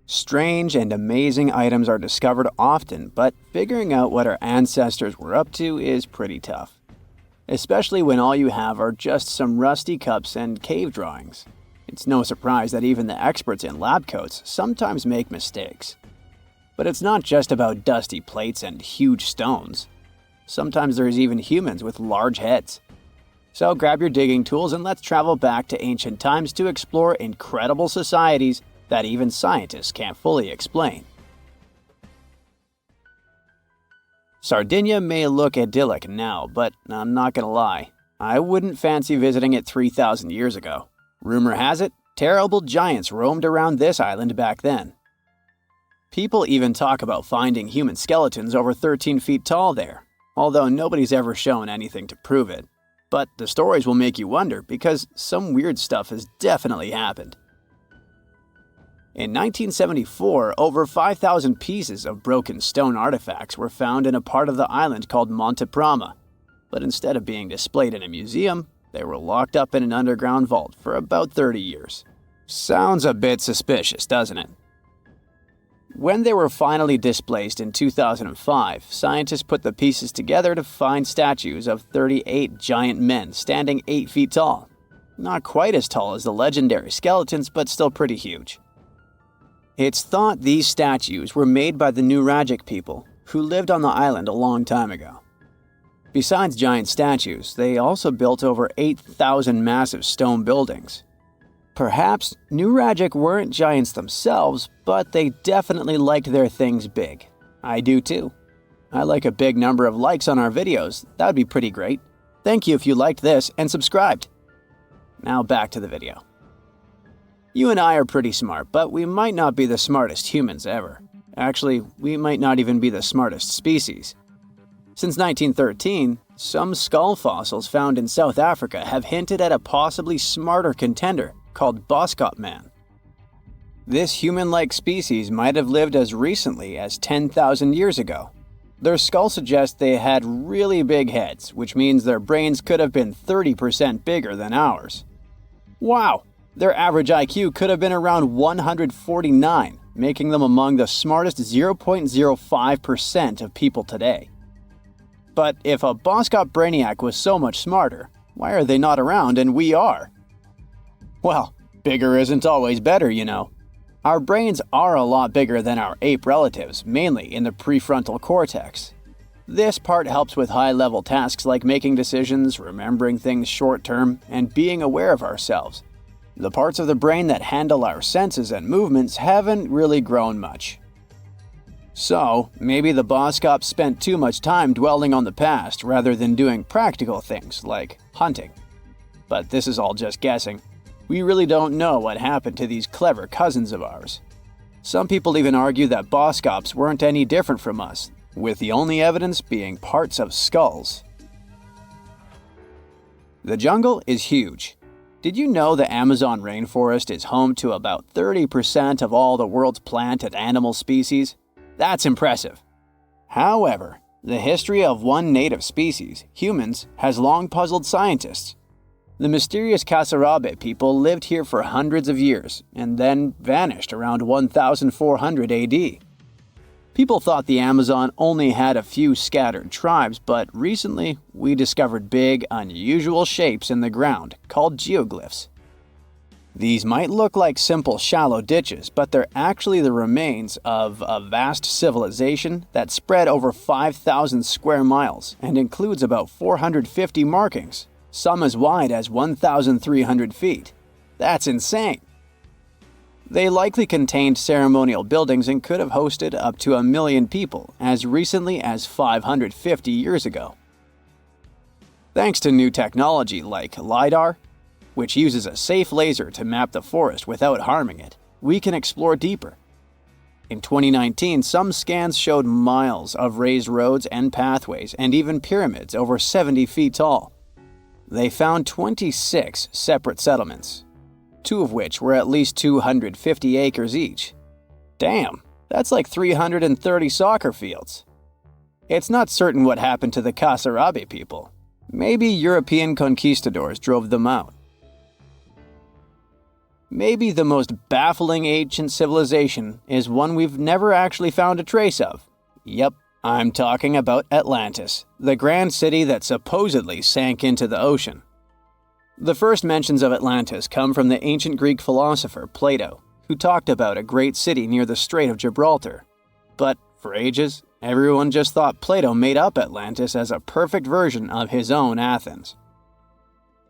Strange and amazing items are discovered often, but figuring out what our ancestors were up to is pretty tough. Especially when all you have are just some rusty cups and cave drawings. It's no surprise that even the experts in lab coats sometimes make mistakes. But it's not just about dusty plates and huge stones. Sometimes there's even humans with large heads. So grab your digging tools and let's travel back to ancient times to explore incredible societies that even scientists can't fully explain. Sardinia may look idyllic now, but I'm not gonna lie, I wouldn't fancy visiting it 3,000 years ago. Rumor has it, terrible giants roamed around this island back then. People even talk about finding human skeletons over 13 feet tall there, although nobody's ever shown anything to prove it. But the stories will make you wonder because some weird stuff has definitely happened. In 1974, over 5,000 pieces of broken stone artifacts were found in a part of the island called Monte Prama, but instead of being displayed in a museum, they were locked up in an underground vault for about 30 years. Sounds a bit suspicious, doesn't it? When they were finally displaced in 2005, scientists put the pieces together to find statues of 38 giant men standing 8 feet tall. Not quite as tall as the legendary skeletons, but still pretty huge. It's thought these statues were made by the Nuragic people, who lived on the island a long time ago. Besides giant statues, they also built over 8,000 massive stone buildings. Perhaps Nuragic weren't giants themselves, but they definitely liked their things big. I do too. I like a big number of likes on our videos. That would be pretty great. Thank you if you liked this and subscribed. Now back to the video. You and I are pretty smart, but we might not be the smartest humans ever. Actually, we might not even be the smartest species. Since 1913, some skull fossils found in South Africa have hinted at a possibly smarter contender called Boskop Man. This human-like species might have lived as recently as 10,000 years ago. Their skull suggests they had really big heads, which means their brains could have been 30% bigger than ours. Wow! Their average IQ could have been around 149, making them among the smartest 0.05% of people today. But if a Boskop Brainiac was so much smarter, why are they not around and we are? Well, bigger isn't always better, you know. Our brains are a lot bigger than our ape relatives, mainly in the prefrontal cortex. This part helps with high-level tasks like making decisions, remembering things short-term, and being aware of ourselves. The parts of the brain that handle our senses and movements haven't really grown much. So, maybe the Boskops spent too much time dwelling on the past rather than doing practical things like hunting. But this is all just guessing. We really don't know what happened to these clever cousins of ours. Some people even argue that Boskops weren't any different from us, with the only evidence being parts of skulls. The jungle is huge. Did you know the Amazon rainforest is home to about 30% of all the world's plant and animal species? That's impressive. However, the history of one native species, humans, has long puzzled scientists. The mysterious Kasarabe people lived here for hundreds of years and then vanished around 1400 AD. People thought the Amazon only had a few scattered tribes, but recently we discovered big, unusual shapes in the ground called geoglyphs. These might look like simple shallow ditches, but they're actually the remains of a vast civilization that spread over 5,000 square miles and includes about 450 markings, some as wide as 1,300 feet. That's insane! They likely contained ceremonial buildings and could have hosted up to 1 million people as recently as 550 years ago. Thanks to new technology like LiDAR, which uses a safe laser to map the forest without harming it, we can explore deeper. In 2019, some scans showed miles of raised roads and pathways and even pyramids over 70 feet tall. They found 26 separate settlements, 2 of which were at least 250 acres each. Damn, that's like 330 soccer fields. It's not certain what happened to the Kasarabe people. Maybe European conquistadors drove them out. Maybe the most baffling ancient civilization is one we've never actually found a trace of. Yep, I'm talking about Atlantis, the grand city that supposedly sank into the ocean. The first mentions of Atlantis come from the ancient Greek philosopher Plato, who talked about a great city near the Strait of Gibraltar. But for ages, everyone just thought Plato made up Atlantis as a perfect version of his own Athens.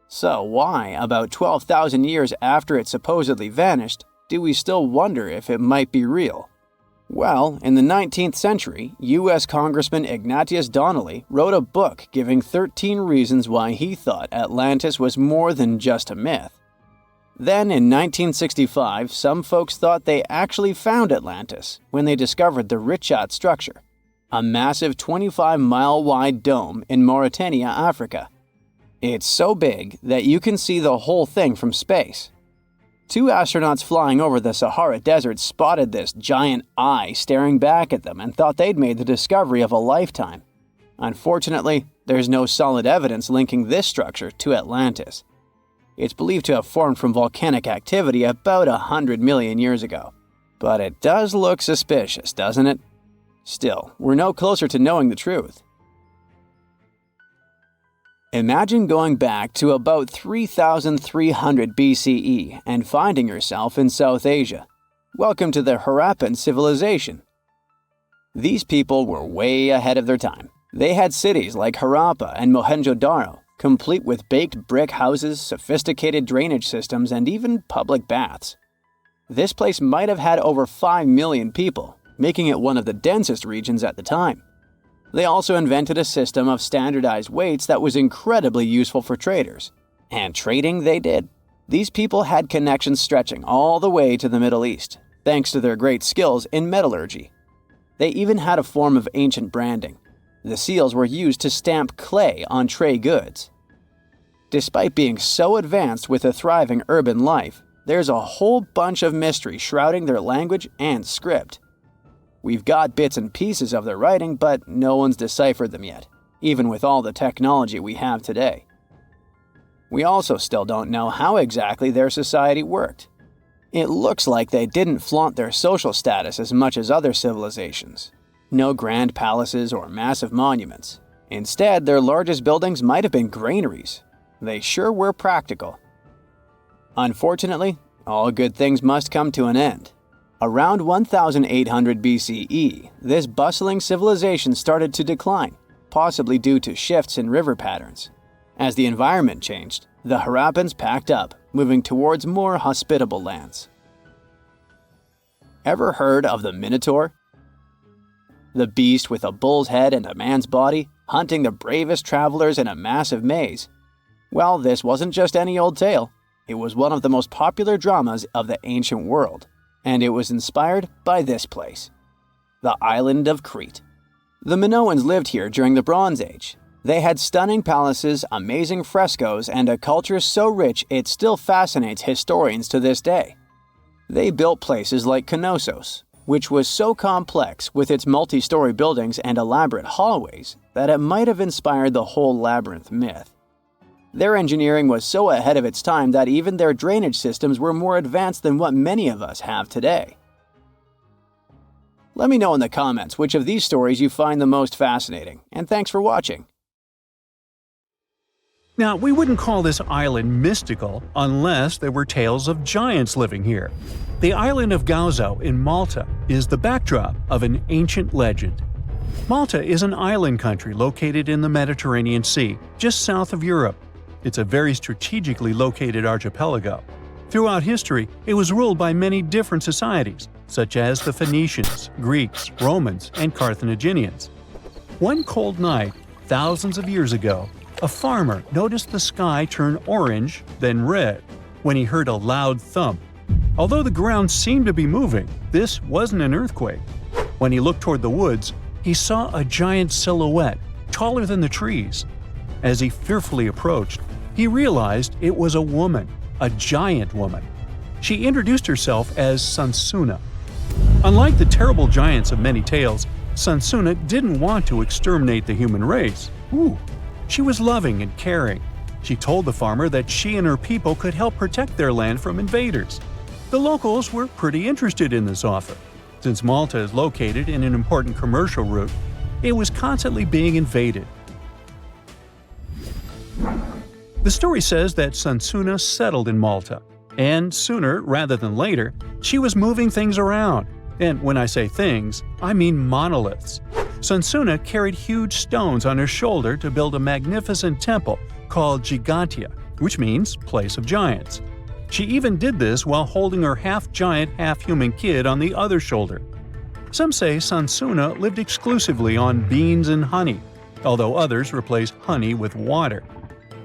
So why, about 12,000 years after it supposedly vanished, do we still wonder if it might be real? Well, in the 19th century, U.S. Congressman Ignatius Donnelly wrote a book giving 13 reasons why he thought Atlantis was more than just a myth. Then, in 1965, some folks thought they actually found Atlantis when they discovered the Richat structure, a massive 25-mile-wide dome in Mauritania, Africa. It's so big that you can see the whole thing from space. 2 astronauts flying over the Sahara Desert spotted this giant eye staring back at them and thought they'd made the discovery of a lifetime. Unfortunately, there's no solid evidence linking this structure to Atlantis. It's believed to have formed from volcanic activity about 100 million years ago. But it does look suspicious, doesn't it? Still, we're no closer to knowing the truth. Imagine going back to about 3,300 BCE and finding yourself in South Asia. Welcome to the Harappan civilization. These people were way ahead of their time. They had cities like Harappa and Mohenjo-Daro, complete with baked brick houses, sophisticated drainage systems, and even public baths. This place might have had over 5 million people, making it one of the densest regions at the time. They also invented a system of standardized weights that was incredibly useful for traders. And trading they did. These people had connections stretching all the way to the Middle East, thanks to their great skills in metallurgy. They even had a form of ancient branding. The seals were used to stamp clay on tray goods. Despite being so advanced with a thriving urban life, there's a whole bunch of mystery shrouding their language and script. We've got bits and pieces of their writing, but no one's deciphered them yet, even with all the technology we have today. We also still don't know how exactly their society worked. It looks like they didn't flaunt their social status as much as other civilizations. No grand palaces or massive monuments. Instead, their largest buildings might have been granaries. They sure were practical. Unfortunately, all good things must come to an end. Around 1800 BCE, this bustling civilization started to decline, possibly due to shifts in river patterns. As the environment changed, the Harappans packed up, moving towards more hospitable lands. Ever heard of the Minotaur? The beast with a bull's head and a man's body, hunting the bravest travelers in a massive maze. Well, this wasn't just any old tale. It was one of the most popular dramas of the ancient world. And it was inspired by this place, the island of Crete. The Minoans lived here during the Bronze Age. They had stunning palaces, amazing frescoes, and a culture so rich it still fascinates historians to this day. They built places like Knossos, which was so complex with its multi-story buildings and elaborate hallways that it might have inspired the whole labyrinth myth. Their engineering was so ahead of its time that even their drainage systems were more advanced than what many of us have today. Let me know in the comments which of these stories you find the most fascinating, and thanks for watching. Now, we wouldn't call this island mystical unless there were tales of giants living here. The island of Gozo in Malta is the backdrop of an ancient legend. Malta is an island country located in the Mediterranean Sea, just south of Europe. It's a very strategically located archipelago. Throughout history, it was ruled by many different societies, such as the Phoenicians, Greeks, Romans, and Carthaginians. One cold night, thousands of years ago, a farmer noticed the sky turn orange, then red, when he heard a loud thump. Although the ground seemed to be moving, this wasn't an earthquake. When he looked toward the woods, he saw a giant silhouette, taller than the trees. As he fearfully approached, he realized it was a woman, a giant woman. She introduced herself as Sansuna. Unlike the terrible giants of many tales, Sansuna didn't want to exterminate the human race. She was loving and caring. She told the farmer that she and her people could help protect their land from invaders. The locals were pretty interested in this offer. Since Malta is located in an important commercial route, it was constantly being invaded. The story says that Sunsuna settled in Malta, and sooner rather than later, she was moving things around. And when I say things, I mean monoliths. Sunsuna carried huge stones on her shoulder to build a magnificent temple called Gigantia, which means place of giants. She even did this while holding her half-giant, half-human kid on the other shoulder. Some say Sunsuna lived exclusively on beans and honey, although others replaced honey with water.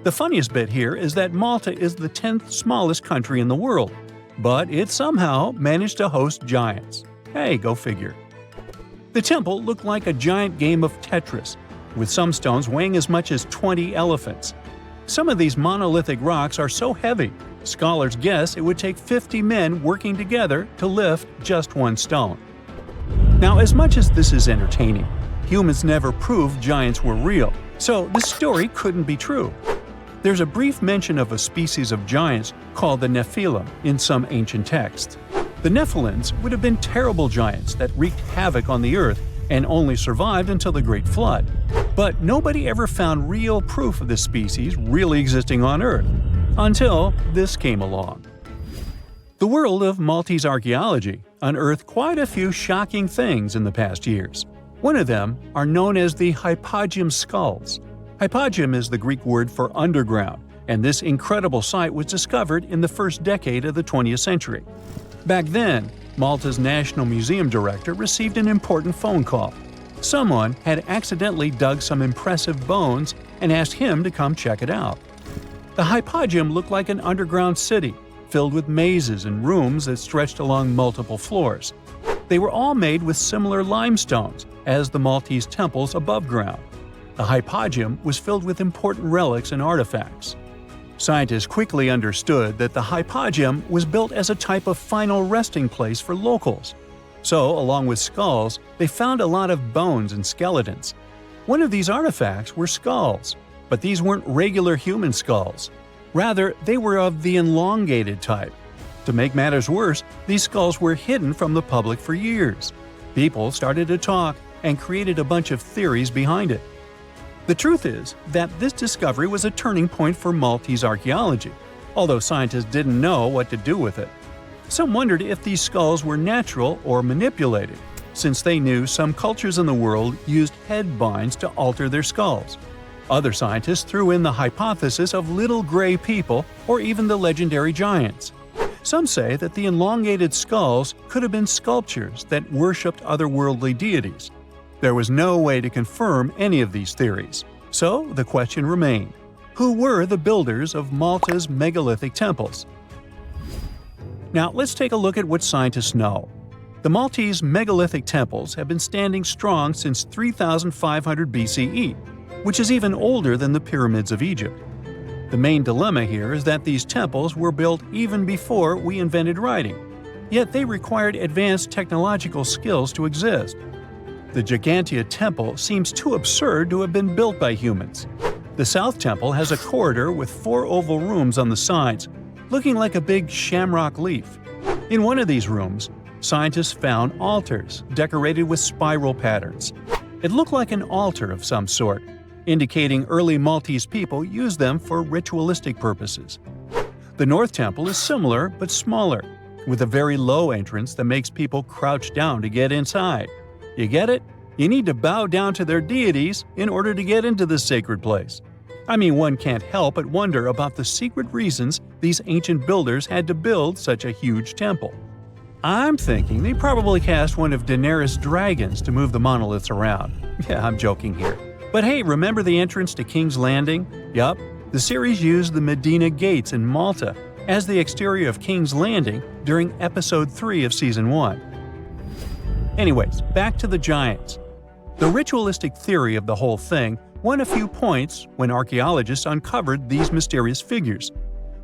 The funniest bit here is that Malta is the 10th smallest country in the world, but it somehow managed to host giants. Hey, go figure. The temple looked like a giant game of Tetris, with some stones weighing as much as 20 elephants. Some of these monolithic rocks are so heavy, scholars guess it would take 50 men working together to lift just one stone. Now, as much as this is entertaining, humans never proved giants were real, so this story couldn't be true. There's a brief mention of a species of giants called the Nephilim in some ancient texts. The Nephilims would have been terrible giants that wreaked havoc on the earth and only survived until the Great Flood. But nobody ever found real proof of this species really existing on Earth, until this came along. The world of Maltese archaeology unearthed quite a few shocking things in the past years. One of them are known as the hypogeum skulls. Hypogeum is the Greek word for underground, and this incredible site was discovered in the first decade of the 20th century. Back then, Malta's National Museum director received an important phone call. Someone had accidentally dug some impressive bones and asked him to come check it out. The hypogeum looked like an underground city, filled with mazes and rooms that stretched along multiple floors. They were all made with similar limestones as the Maltese temples above ground. The hypogeum was filled with important relics and artifacts. Scientists quickly understood that the hypogeum was built as a type of final resting place for locals. So, along with skulls, they found a lot of bones and skeletons. One of these artifacts were skulls, but these weren't regular human skulls. Rather, they were of the elongated type. To make matters worse, these skulls were hidden from the public for years. People started to talk and created a bunch of theories behind it. The truth is that this discovery was a turning point for Maltese archaeology, although scientists didn't know what to do with it. Some wondered if these skulls were natural or manipulated, since they knew some cultures in the world used head binds to alter their skulls. Other scientists threw in the hypothesis of little gray people or even the legendary giants. Some say that the elongated skulls could have been sculptures that worshipped otherworldly deities. There was no way to confirm any of these theories, so the question remained: who were the builders of Malta's megalithic temples? Now let's take a look at what scientists know. The Maltese megalithic temples have been standing strong since 3500 BCE, which is even older than the pyramids of Egypt. The main dilemma here is that these temples were built even before we invented writing, yet they required advanced technological skills to exist. The Gigantia Temple seems too absurd to have been built by humans. The South Temple has a corridor with 4 oval rooms on the sides, looking like a big shamrock leaf. In one of these rooms, scientists found altars decorated with spiral patterns. It looked like an altar of some sort, indicating early Maltese people used them for ritualistic purposes. The North Temple is similar but smaller, with a very low entrance that makes people crouch down to get inside. You get it? You need to bow down to their deities in order to get into this sacred place. I mean, one can't help but wonder about the secret reasons these ancient builders had to build such a huge temple. I'm thinking they probably cast one of Daenerys' dragons to move the monoliths around. Yeah, I'm joking here. But hey, remember the entrance to King's Landing? Yup, the series used the Medina Gates in Malta as the exterior of King's Landing during Episode 3 of Season 1. Anyways, back to the giants. The ritualistic theory of the whole thing won a few points when archaeologists uncovered these mysterious figures.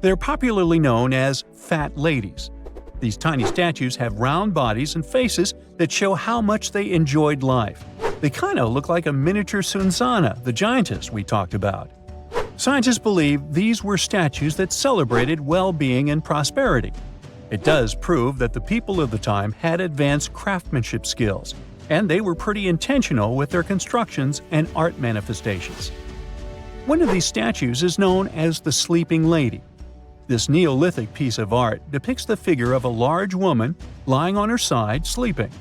They're popularly known as fat ladies. These tiny statues have round bodies and faces that show how much they enjoyed life. They kind of look like a miniature Sunsana, the giantess we talked about. Scientists believe these were statues that celebrated well-being and prosperity. It does prove that the people of the time had advanced craftsmanship skills, and they were pretty intentional with their constructions and art manifestations. One of these statues is known as the Sleeping Lady. This Neolithic piece of art depicts the figure of a large woman lying on her side sleeping.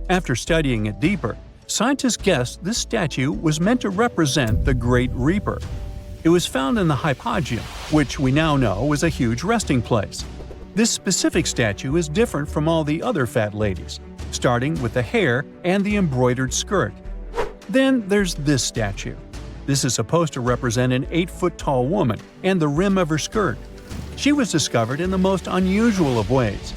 After studying it deeper, scientists guessed this statue was meant to represent the Great Reaper. It was found in the hypogeum, which we now know was a huge resting place. This specific statue is different from all the other fat ladies, starting with the hair and the embroidered skirt. Then there's this statue. This is supposed to represent an 8-foot-tall woman and the rim of her skirt. She was discovered in the most unusual of ways.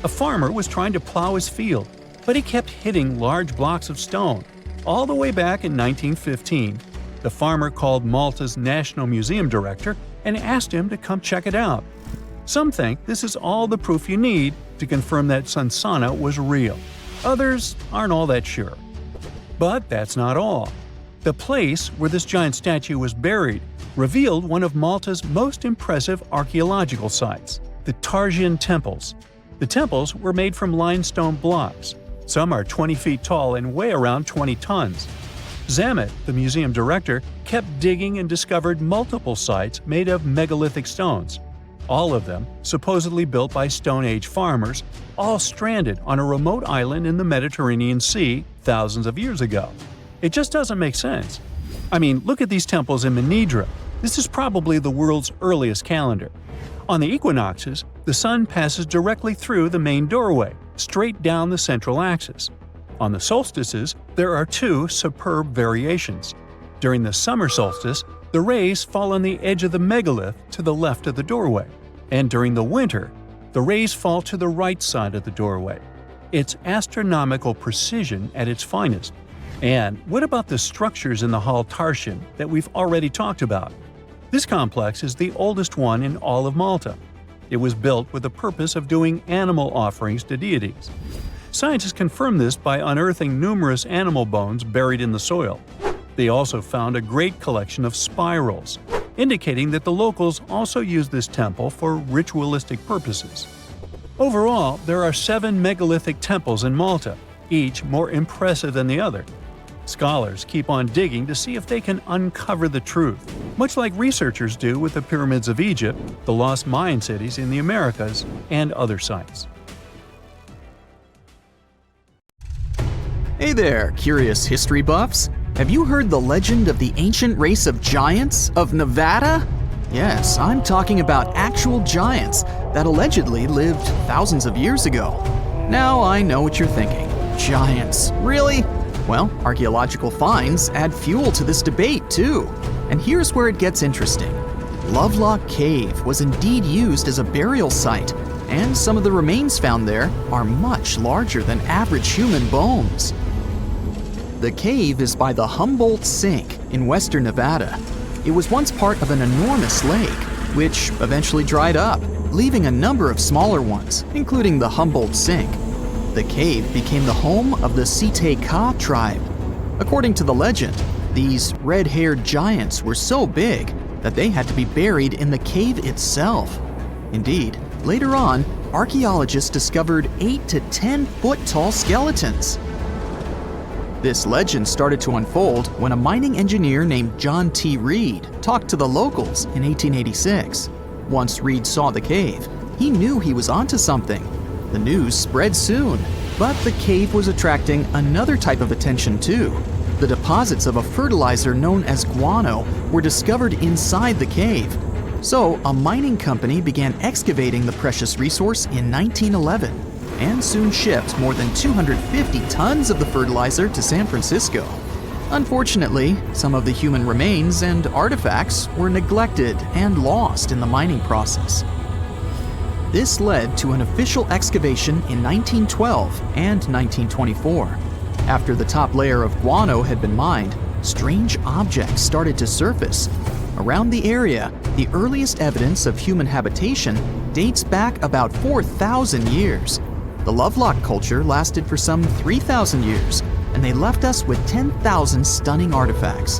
A farmer was trying to plow his field, but he kept hitting large blocks of stone. All the way back in 1915, the farmer called Malta's National Museum director and asked him to come check it out. Some think this is all the proof you need to confirm that Sansana was real. Others aren't all that sure. But that's not all. The place where this giant statue was buried revealed one of Malta's most impressive archaeological sites, the Tarsian Temples. The temples were made from limestone blocks. Some are 20 feet tall and weigh around 20 tons. Zamet, the museum director, kept digging and discovered multiple sites made of megalithic stones. All of them supposedly built by Stone Age farmers, all stranded on a remote island in the Mediterranean Sea thousands of years ago. It just doesn't make sense. I mean, look at these temples in Manidra. This is probably the world's earliest calendar. On the equinoxes, the sun passes directly through the main doorway, straight down the central axis. On the solstices, there are two superb variations. During the summer solstice, the rays fall on the edge of the megalith to the left of the doorway, and during the winter, the rays fall to the right side of the doorway. It's astronomical precision at its finest. And what about the structures in the Hall Tarsian that we've already talked about? This complex is the oldest one in all of Malta. It was built with the purpose of doing animal offerings to deities. Scientists confirmed this by unearthing numerous animal bones buried in the soil. They also found a great collection of spirals, indicating that the locals also used this temple for ritualistic purposes. Overall, there are 7 megalithic temples in Malta, each more impressive than the other. Scholars keep on digging to see if they can uncover the truth, much like researchers do with the pyramids of Egypt, the lost Mayan cities in the Americas, and other sites. Hey there, curious history buffs! Have you heard the legend of the ancient race of giants of Nevada? Yes, I'm talking about actual giants that allegedly lived thousands of years ago. Now I know what you're thinking. Giants, really? Well, archaeological finds add fuel to this debate too. And here's where it gets interesting. Lovelock Cave was indeed used as a burial site, and some of the remains found there are much larger than average human bones. The cave is by the Humboldt Sink in western Nevada. It was once part of an enormous lake, which eventually dried up, leaving a number of smaller ones, including the Humboldt Sink. The cave became the home of the Site-Ka tribe. According to the legend, these red-haired giants were so big that they had to be buried in the cave itself. Indeed, later on, archaeologists discovered 8 to 10 foot tall skeletons. This legend started to unfold when a mining engineer named John T. Reed talked to the locals in 1886. Once Reed saw the cave, he knew he was onto something. The news spread soon, but the cave was attracting another type of attention too. The deposits of a fertilizer known as guano were discovered inside the cave. So a mining company began excavating the precious resource in 1911 and soon shipped more than 250 tons of the fertilizer to San Francisco. Unfortunately, some of the human remains and artifacts were neglected and lost in the mining process. This led to an official excavation in 1912 and 1924. After the top layer of guano had been mined, strange objects started to surface. Around the area, the earliest evidence of human habitation dates back about 4,000 years. The Lovelock culture lasted for some 3,000 years, and they left us with 10,000 stunning artifacts.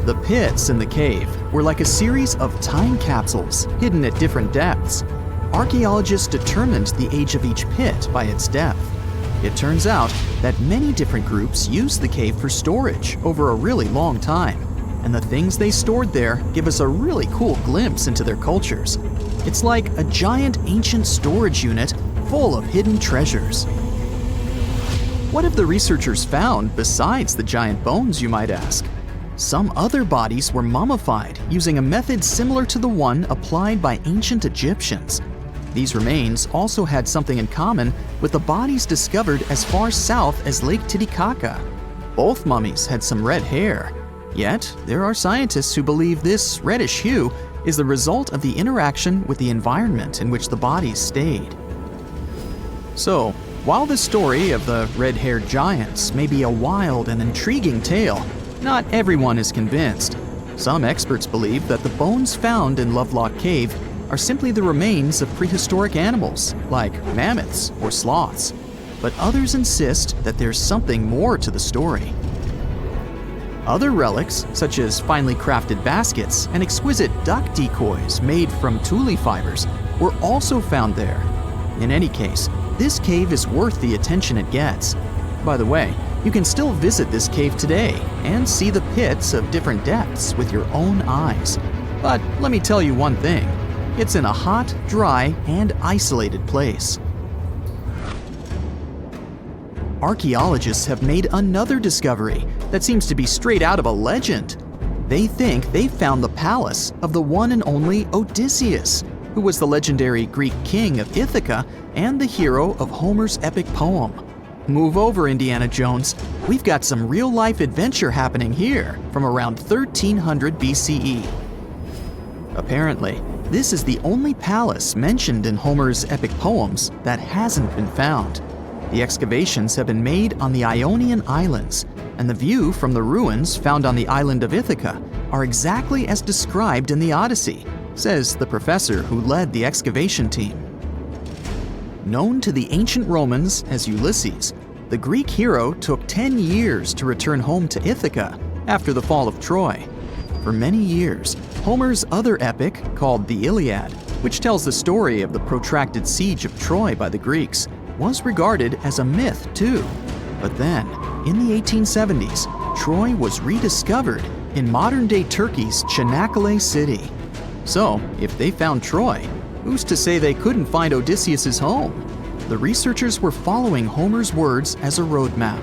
The pits in the cave were like a series of time capsules hidden at different depths. archaeologists determined the age of each pit by its depth. It turns out that many different groups used the cave for storage over a really long time, and the things they stored there give us a really cool glimpse into their cultures. It's like a giant ancient storage unit full of hidden treasures. What have the researchers found besides the giant bones, you might ask? Some other bodies were mummified using a method similar to the one applied by ancient Egyptians. These remains also had something in common with the bodies discovered as far south as Lake Titicaca. Both mummies had some red hair, yet there are scientists who believe this reddish hue is the result of the interaction with the environment in which the bodies stayed. So, while the story of the red-haired giants may be a wild and intriguing tale, not everyone is convinced. Some experts believe that the bones found in Lovelock Cave are simply the remains of prehistoric animals, like mammoths or sloths. But others insist that there's something more to the story. Other relics, such as finely crafted baskets and exquisite duck decoys made from tule fibers, were also found there. In any case, this cave is worth the attention it gets. By the way, you can still visit this cave today and see the pits of different depths with your own eyes. But let me tell you one thing. It's in a hot, dry, and isolated place. Archaeologists have made another discovery that seems to be straight out of a legend. They think they found the palace of the one and only Odysseus, who was the legendary Greek king of Ithaca and the hero of Homer's epic poem. Move over, Indiana Jones. We've got some real-life adventure happening here from around 1300 BCE. Apparently, this is the only palace mentioned in Homer's epic poems that hasn't been found. The excavations have been made on the Ionian Islands, and the view from the ruins found on the island of Ithaca are exactly as described in the Odyssey, says the professor who led the excavation team. Known to the ancient Romans as Ulysses, the Greek hero took 10 years to return home to Ithaca after the fall of Troy. For many years, Homer's other epic, called the Iliad, which tells the story of the protracted siege of Troy by the Greeks, was regarded as a myth too. But then, in the 1870s, Troy was rediscovered in modern-day Turkey's Çanakkale city. So, if they found Troy, who's to say they couldn't find Odysseus' home? The researchers were following Homer's words as a roadmap.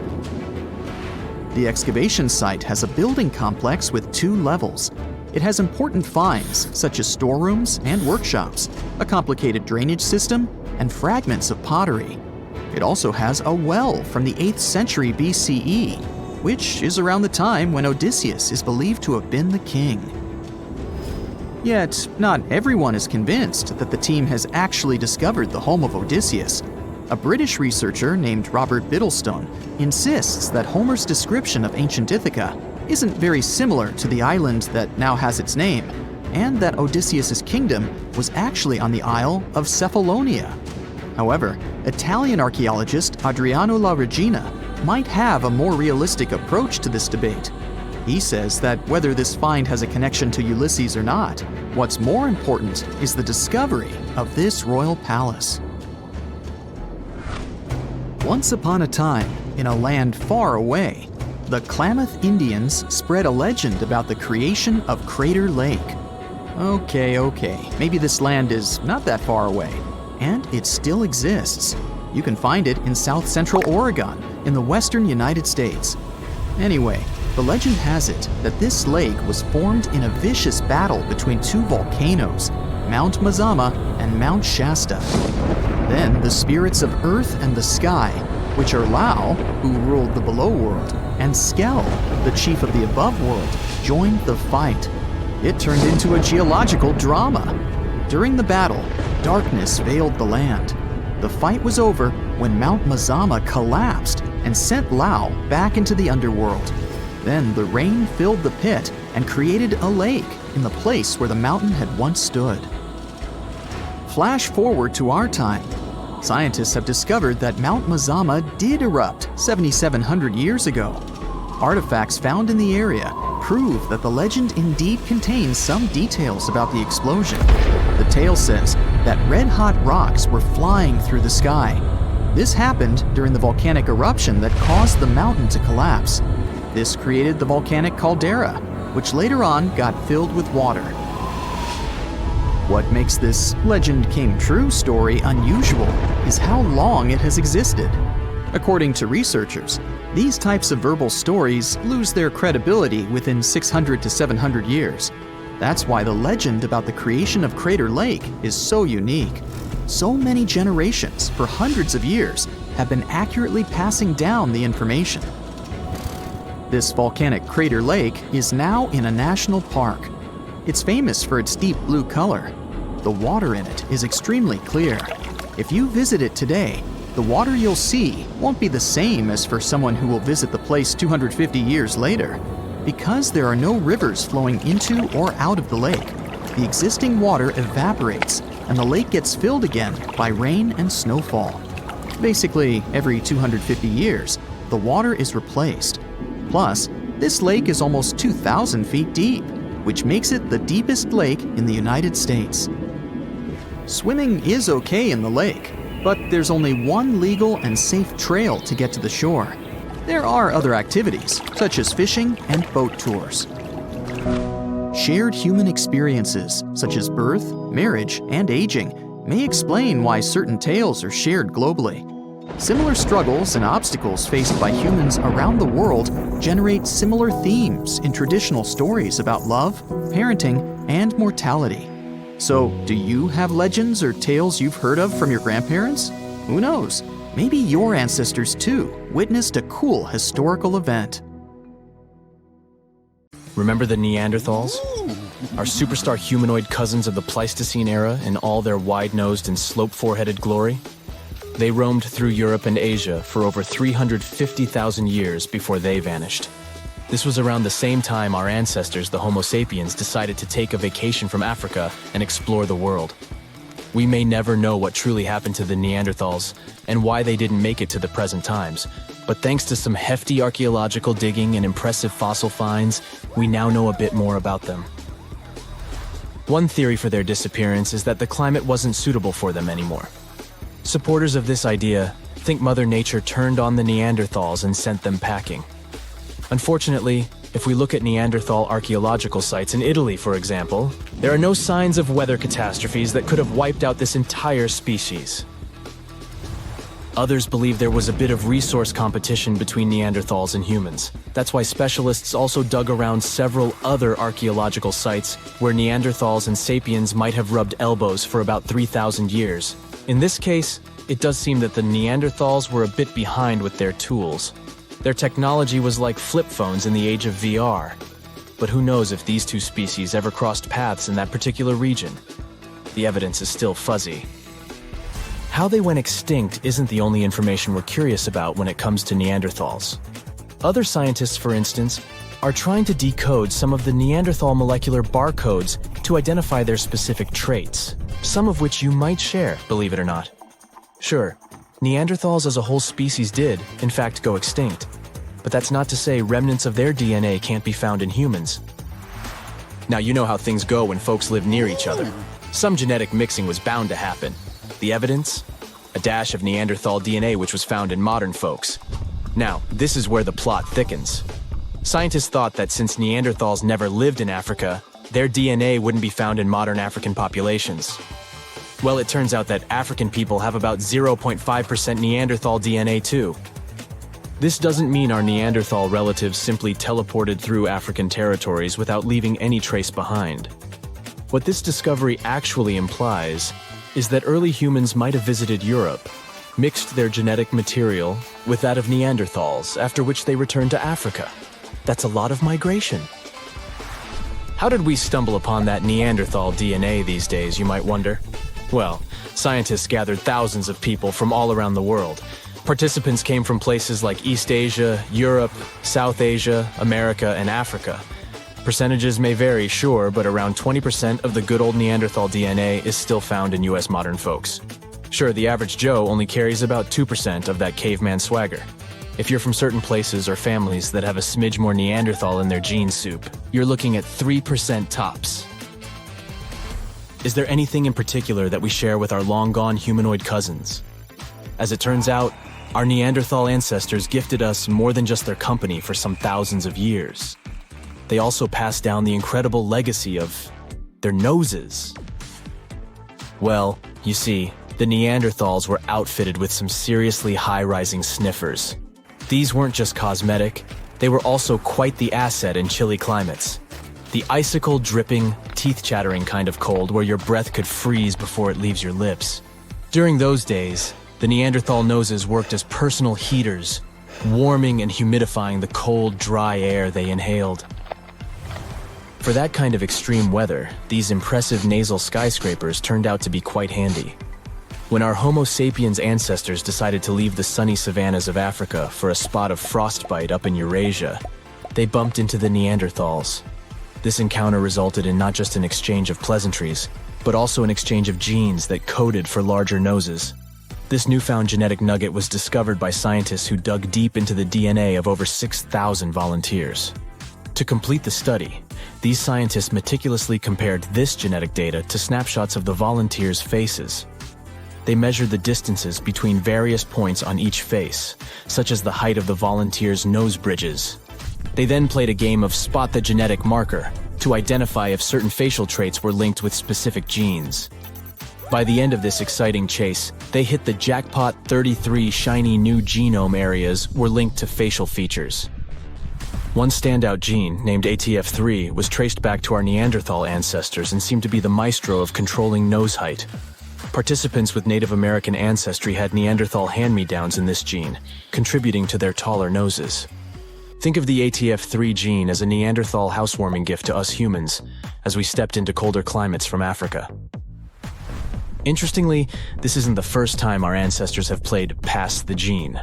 The excavation site has a building complex with 2 levels. It has important finds, such as storerooms and workshops, a complicated drainage system, and fragments of pottery. It also has a well from the 8th century BCE, which is around the time when Odysseus is believed to have been the king. Yet, not everyone is convinced that the team has actually discovered the home of Odysseus. A British researcher named Robert Biddlestone insists that Homer's description of ancient Ithaca isn't very similar to the island that now has its name, and that Odysseus' kingdom was actually on the Isle of Cephalonia. However, Italian archaeologist Adriano La Regina might have a more realistic approach to this debate. He says that whether this find has a connection to Ulysses or not, what's more important is the discovery of this royal palace. Once upon a time, in a land far away, the Klamath Indians spread a legend about the creation of Crater Lake. Okay, maybe this land is not that far away, and it still exists. You can find it in south central Oregon, in the western United States. Anyway, the legend has it that this lake was formed in a vicious battle between 2 volcanoes, Mount Mazama and Mount Shasta. Then the spirits of Earth and the Sky, which are Lao, who ruled the below world, and Skell, the chief of the above world, joined the fight. It turned into a geological drama. During the battle, darkness veiled the land. The fight was over when Mount Mazama collapsed and sent Lao back into the underworld. Then the rain filled the pit and created a lake in the place where the mountain had once stood. Flash forward to our time. Scientists have discovered that Mount Mazama did erupt 7,700 years ago. Artifacts found in the area prove that the legend indeed contains some details about the explosion. The tale says that red-hot rocks were flying through the sky. This happened during the volcanic eruption that caused the mountain to collapse. This created the volcanic caldera, which later on got filled with water. What makes this legend came true story unusual is how long it has existed. According to researchers, these types of verbal stories lose their credibility within 600 to 700 years. That's why the legend about the creation of Crater Lake is so unique. So many generations, for hundreds of years, have been accurately passing down the information. This volcanic crater lake is now in a national park. It's famous for its deep blue color. The water in it is extremely clear. If you visit it today, the water you'll see won't be the same as for someone who will visit the place 250 years later. Because there are no rivers flowing into or out of the lake, the existing water evaporates and the lake gets filled again by rain and snowfall. Basically, every 250 years, the water is replaced. Plus, this lake is almost 2,000 feet deep, which makes it the deepest lake in the United States. Swimming is okay in the lake, but there's only one legal and safe trail to get to the shore. There are other activities, such as fishing and boat tours. Shared human experiences, such as birth, marriage, and aging, may explain why certain tales are shared globally. Similar struggles and obstacles faced by humans around the world generate similar themes in traditional stories about love, parenting, and mortality. So, do you have legends or tales you've heard of from your grandparents? Who knows? Maybe your ancestors too witnessed a cool historical event. Remember the Neanderthals? Our superstar humanoid cousins of the Pleistocene era in all their wide-nosed and slope-foreheaded glory? They roamed through Europe and Asia for over 350,000 years before they vanished. This was around the same time our ancestors, the Homo sapiens, decided to take a vacation from Africa and explore the world. We may never know what truly happened to the Neanderthals and why they didn't make it to the present times, but thanks to some hefty archaeological digging and impressive fossil finds, we now know a bit more about them. One theory for their disappearance is that the climate wasn't suitable for them anymore. Supporters of this idea think Mother Nature turned on the Neanderthals and sent them packing. Unfortunately, if we look at Neanderthal archaeological sites in Italy, for example, there are no signs of weather catastrophes that could have wiped out this entire species. Others believe there was a bit of resource competition between Neanderthals and humans. That's why specialists also dug around several other archaeological sites where Neanderthals and sapiens might have rubbed elbows for about 3,000 years. In this case, it does seem that the Neanderthals were a bit behind with their tools. Their technology was like flip phones in the age of VR. But who knows if these two species ever crossed paths in that particular region? The evidence is still fuzzy. How they went extinct isn't the only information we're curious about when it comes to Neanderthals. Other scientists, for instance, are trying to decode some of the Neanderthal molecular barcodes to identify their specific traits, some of which you might share, believe it or not. Sure, Neanderthals as a whole species did, in fact, go extinct. But that's not to say remnants of their DNA can't be found in humans. Now, you know how things go when folks live near each other. Some genetic mixing was bound to happen. The evidence? A dash of Neanderthal DNA which was found in modern folks. Now, this is where the plot thickens. Scientists thought that since Neanderthals never lived in Africa, their DNA wouldn't be found in modern African populations. Well, it turns out that African people have about 0.5% Neanderthal DNA too. This doesn't mean our Neanderthal relatives simply teleported through African territories without leaving any trace behind. What this discovery actually implies is that early humans might have visited Europe, mixed their genetic material with that of Neanderthals, after which they returned to Africa. That's a lot of migration. How did we stumble upon that Neanderthal DNA these days, you might wonder? Well, scientists gathered thousands of people from all around the world. Participants came from places like East Asia, Europe, South Asia, America, and Africa. Percentages may vary, sure, but around 20% of the good old Neanderthal DNA is still found in US modern folks. Sure, the average Joe only carries about 2% of that caveman swagger. If you're from certain places or families that have a smidge more Neanderthal in their gene soup, you're looking at 3% tops. Is there anything in particular that we share with our long-gone humanoid cousins? As it turns out, our Neanderthal ancestors gifted us more than just their company for some thousands of years. They also passed down the incredible legacy of their noses. Well, you see, the Neanderthals were outfitted with some seriously high-rising sniffers. These weren't just cosmetic, they were also quite the asset in chilly climates. The icicle-dripping, teeth-chattering kind of cold where your breath could freeze before it leaves your lips. During those days, the Neanderthal noses worked as personal heaters, warming and humidifying the cold, dry air they inhaled. For that kind of extreme weather, these impressive nasal skyscrapers turned out to be quite handy. When our Homo sapiens ancestors decided to leave the sunny savannas of Africa for a spot of frostbite up in Eurasia, they bumped into the Neanderthals. This encounter resulted in not just an exchange of pleasantries, but also an exchange of genes that coded for larger noses. This newfound genetic nugget was discovered by scientists who dug deep into the DNA of over 6,000 volunteers. To complete the study, these scientists meticulously compared this genetic data to snapshots of the volunteers' faces. They measured the distances between various points on each face, such as the height of the volunteers' nose bridges. They then played a game of spot the genetic marker to identify if certain facial traits were linked with specific genes. By the end of this exciting chase, they hit the jackpot. 33 shiny new genome areas were linked to facial features. One standout gene, named ATF3, was traced back to our Neanderthal ancestors and seemed to be the maestro of controlling nose height. Participants with Native American ancestry had Neanderthal hand-me-downs in this gene, contributing to their taller noses. Think of the ATF3 gene as a Neanderthal housewarming gift to us humans, as we stepped into colder climates from Africa. Interestingly, this isn't the first time our ancestors have played pass the gene.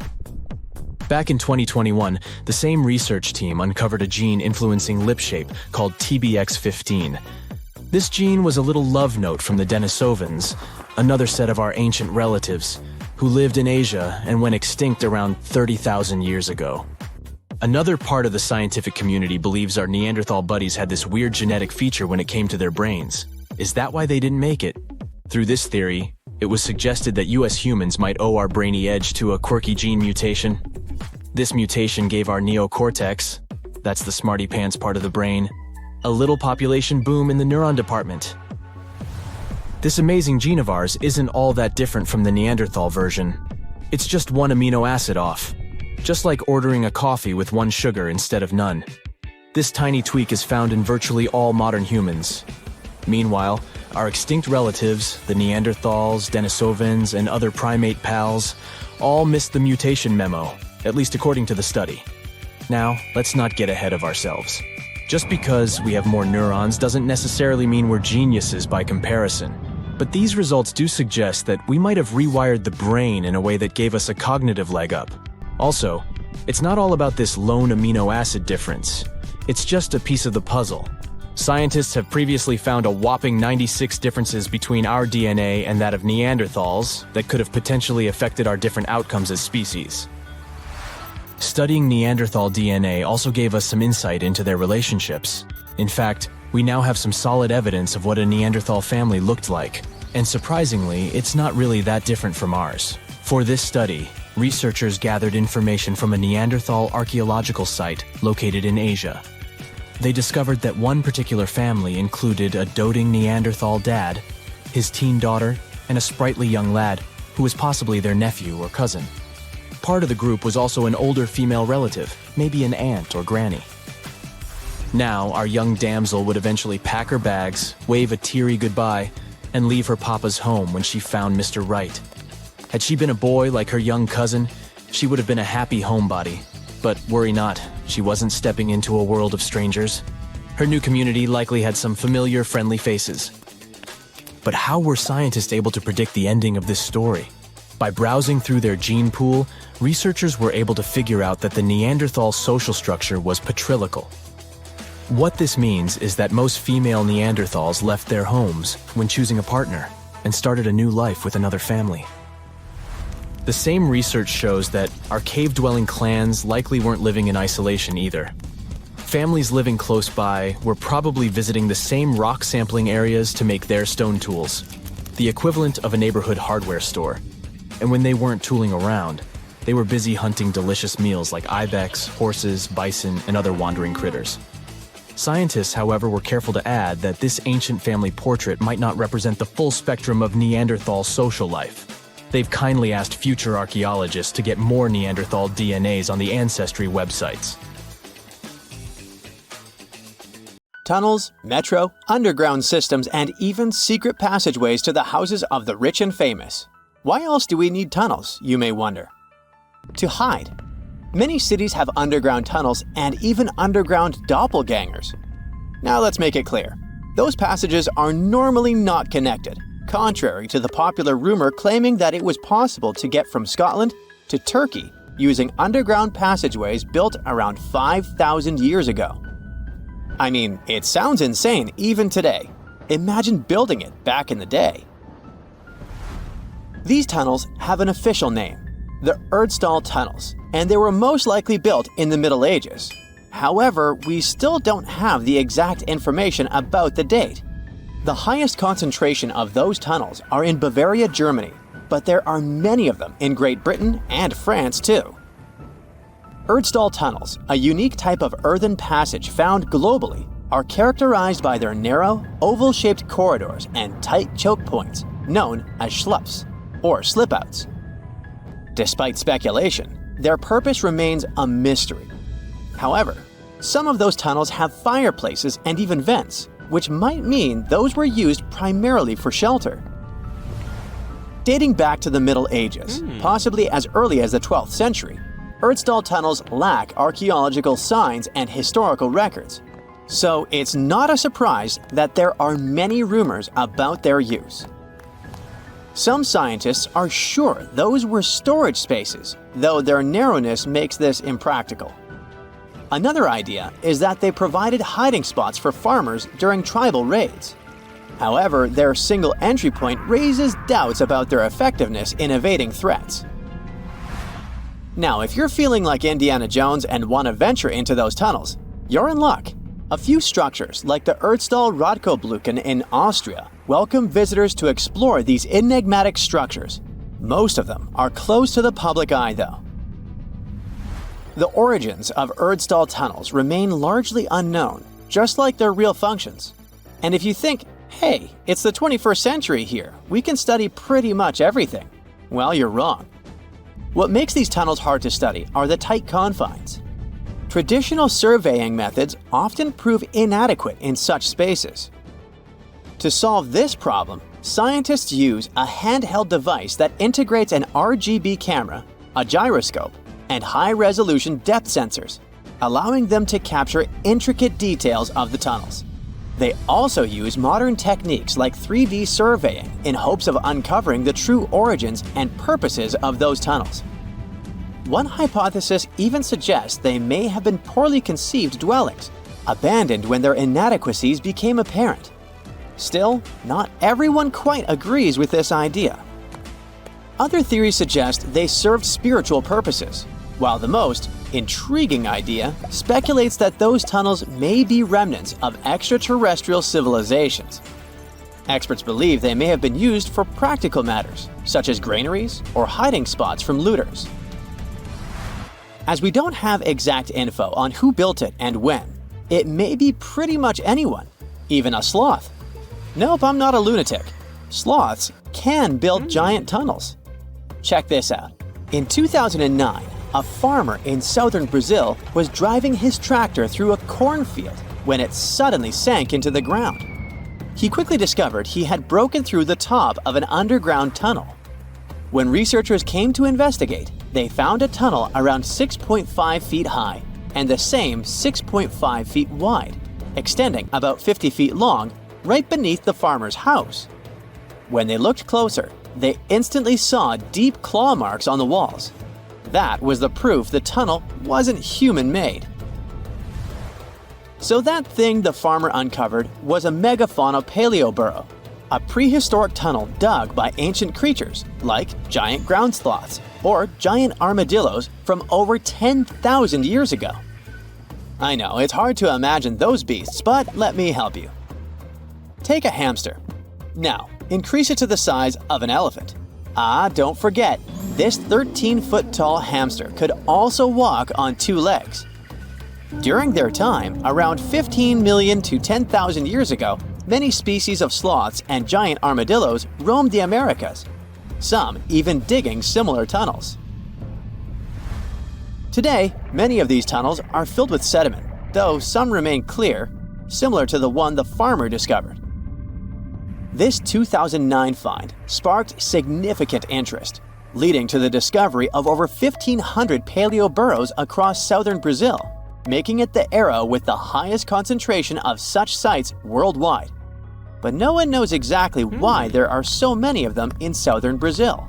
Back in 2021, the same research team uncovered a gene influencing lip shape called TBX15. This gene was a little love note from the Denisovans, another set of our ancient relatives, who lived in Asia and went extinct around 30,000 years ago. Another part of the scientific community believes our Neanderthal buddies had this weird genetic feature when it came to their brains. Is that why they didn't make it? Through this theory, it was suggested that US humans might owe our brainy edge to a quirky gene mutation. This mutation gave our neocortex, that's the smarty pants part of the brain, a little population boom in the neuron department. This amazing gene of ours isn't all that different from the Neanderthal version. It's just one amino acid off, just like ordering a coffee with one sugar instead of none. This tiny tweak is found in virtually all modern humans. Meanwhile, our extinct relatives, the Neanderthals, Denisovans, and other primate pals, all missed the mutation memo, at least according to the study. Now, let's not get ahead of ourselves. Just because we have more neurons doesn't necessarily mean we're geniuses by comparison. But these results do suggest that we might have rewired the brain in a way that gave us a cognitive leg up. Also, it's not all about this lone amino acid difference. It's just a piece of the puzzle. Scientists have previously found a whopping 96 differences between our DNA and that of Neanderthals that could have potentially affected our different outcomes as species. Studying Neanderthal DNA also gave us some insight into their relationships. In fact, we now have some solid evidence of what a Neanderthal family looked like. And surprisingly, it's not really that different from ours. For this study, researchers gathered information from a Neanderthal archaeological site located in Asia. They discovered that one particular family included a doting Neanderthal dad, his teen daughter, and a sprightly young lad who was possibly their nephew or cousin. Part of the group was also an older female relative, maybe an aunt or granny. Now, our young damsel would eventually pack her bags, wave a teary goodbye, and leave her papa's home when she found Mr. Right. Had she been a boy like her young cousin, she would have been a happy homebody. But worry not, she wasn't stepping into a world of strangers. Her new community likely had some familiar, friendly faces. But how were scientists able to predict the ending of this story? By browsing through their gene pool, researchers were able to figure out that the Neanderthal social structure was patrilical. What this means is that most female Neanderthals left their homes when choosing a partner and started a new life with another family. The same research shows that our cave-dwelling clans likely weren't living in isolation either. Families living close by were probably visiting the same rock sampling areas to make their stone tools, the equivalent of a neighborhood hardware store. And when they weren't tooling around, they were busy hunting delicious meals like ibex, horses, bison, and other wandering critters. Scientists, however, were careful to add that this ancient family portrait might not represent the full spectrum of Neanderthal social life. They've kindly asked future archaeologists to get more Neanderthal DNAs on the Ancestry websites. Tunnels, metro, underground systems, and even secret passageways to the houses of the rich and famous. Why else do we need tunnels, you may wonder? To hide. Many cities have underground tunnels and even underground doppelgangers. Now let's make it clear. Those passages are normally not connected, contrary to the popular rumor claiming that it was possible to get from Scotland to Turkey using underground passageways built around 5,000 years ago. I mean, it sounds insane even today. Imagine building it back in the day. These tunnels have an official name, the Erdstall Tunnels, and they were most likely built in the Middle Ages. However, we still don't have the exact information about the date. The highest concentration of those tunnels are in Bavaria, Germany, but there are many of them in Great Britain and France too. Erdstall tunnels, a unique type of earthen passage found globally, are characterized by their narrow, oval-shaped corridors and tight choke points, known as schlups, or slip-outs. Despite speculation, their purpose remains a mystery. However, some of those tunnels have fireplaces and even vents, which might mean those were used primarily for shelter. Dating back to the Middle Ages, possibly as early as the 12th century, Erdstall tunnels lack archaeological signs and historical records. So it's not a surprise that there are many rumors about their use. Some scientists are sure those were storage spaces, though their narrowness makes this impractical. Another idea is that they provided hiding spots for farmers during tribal raids. However, their single entry point raises doubts about their effectiveness in evading threats. Now, if you're feeling like Indiana Jones and want to venture into those tunnels, you're in luck. A few structures, like the Erdstall Radkobluken in Austria, welcome visitors to explore these enigmatic structures. Most of them are closed to the public eye, though. The origins of Erdstall tunnels remain largely unknown, just like their real functions. And if you think, hey, it's the 21st century here, we can study pretty much everything, well, you're wrong. What makes these tunnels hard to study are the tight confines. Traditional surveying methods often prove inadequate in such spaces. To solve this problem, scientists use a handheld device that integrates an RGB camera, a gyroscope, and high-resolution depth sensors, allowing them to capture intricate details of the tunnels. They also use modern techniques like 3D surveying in hopes of uncovering the true origins and purposes of those tunnels. One hypothesis even suggests they may have been poorly conceived dwellings, abandoned when their inadequacies became apparent. Still, not everyone quite agrees with this idea. Other theories suggest they served spiritual purposes, while the most intriguing idea speculates that those tunnels may be remnants of extraterrestrial civilizations. Experts believe they may have been used for practical matters, such as granaries or hiding spots from looters. As we don't have exact info on who built it and when, it may be pretty much anyone, even a sloth. Nope, I'm not a lunatic. Sloths can build giant tunnels. Check this out. In 2009, a farmer in southern Brazil was driving his tractor through a cornfield when it suddenly sank into the ground. He quickly discovered he had broken through the top of an underground tunnel. When researchers came to investigate, they found a tunnel around 6.5 feet high and the same 6.5 feet wide, extending about 50 feet long, right beneath the farmer's house. When they looked closer, they instantly saw deep claw marks on the walls. That was the proof the tunnel wasn't human-made. So that thing the farmer uncovered was a megafauna paleoburrow, a prehistoric tunnel dug by ancient creatures like giant ground sloths or giant armadillos from over 10,000 years ago. I know, it's hard to imagine those beasts, but let me help you. Take a hamster. Now, increase it to the size of an elephant. Don't forget, this 13-foot tall hamster could also walk on 2 legs. During their time, around 15 million to 10,000 years ago, many species of sloths and giant armadillos roamed the Americas, some even digging similar tunnels. Today, many of these tunnels are filled with sediment, though some remain clear, similar to the one the farmer discovered. This 2009 find sparked significant interest, leading to the discovery of over 1,500 paleo burrows across southern Brazil, making it the era with the highest concentration of such sites worldwide. But no one knows exactly why there are so many of them in southern Brazil.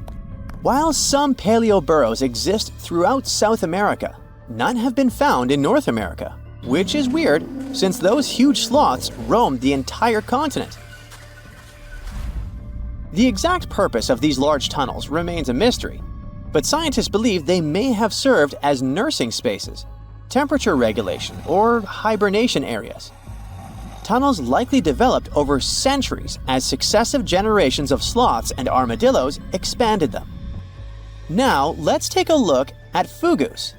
While some paleo burrows exist throughout South America, none have been found in North America, which is weird since those huge sloths roamed the entire continent. The exact purpose of these large tunnels remains a mystery, but scientists believe they may have served as nursing spaces, temperature regulation, or hibernation areas. Tunnels likely developed over centuries as successive generations of sloths and armadillos expanded them. Now, let's take a look at fugus.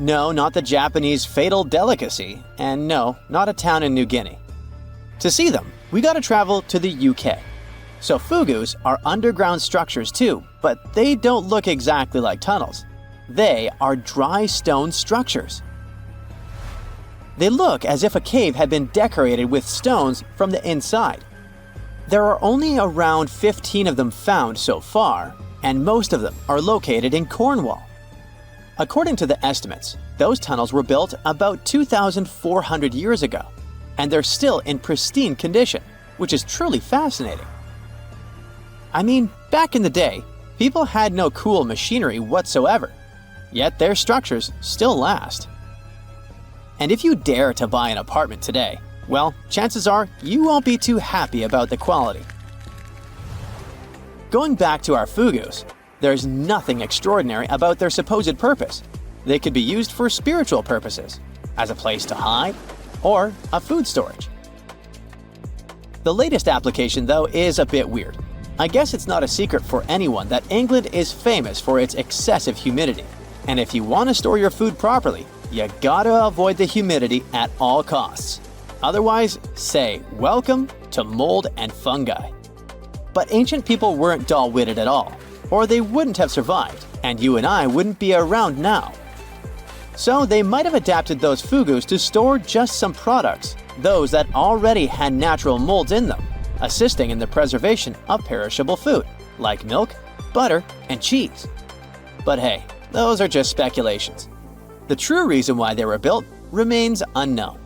No, not the Japanese fatal delicacy, and no, not a town in New Guinea. To see them, we gotta travel to the UK. So fugus are underground structures too, but they don't look exactly like tunnels. They are dry stone structures. They look as if a cave had been decorated with stones from the inside. There are only around 15 of them found so far, and most of them are located in Cornwall. According to the estimates, those tunnels were built about 2,400 years ago, and they're still in pristine condition, which is truly fascinating. I mean, back in the day, people had no cool machinery whatsoever, yet their structures still last. And if you dare to buy an apartment today, well, chances are you won't be too happy about the quality. Going back to our fugus, there's nothing extraordinary about their supposed purpose. They could be used for spiritual purposes, as a place to hide, or a food storage. The latest application, though, is a bit weird. I guess it's not a secret for anyone that England is famous for its excessive humidity. And if you want to store your food properly, you gotta avoid the humidity at all costs. Otherwise, say welcome to mold and fungi. But ancient people weren't dull-witted at all, or they wouldn't have survived, and you and I wouldn't be around now. So they might have adapted those fugus to store just some products, those that already had natural molds in them, assisting in the preservation of perishable food, like milk, butter, and cheese. But hey, those are just speculations. The true reason why they were built remains unknown.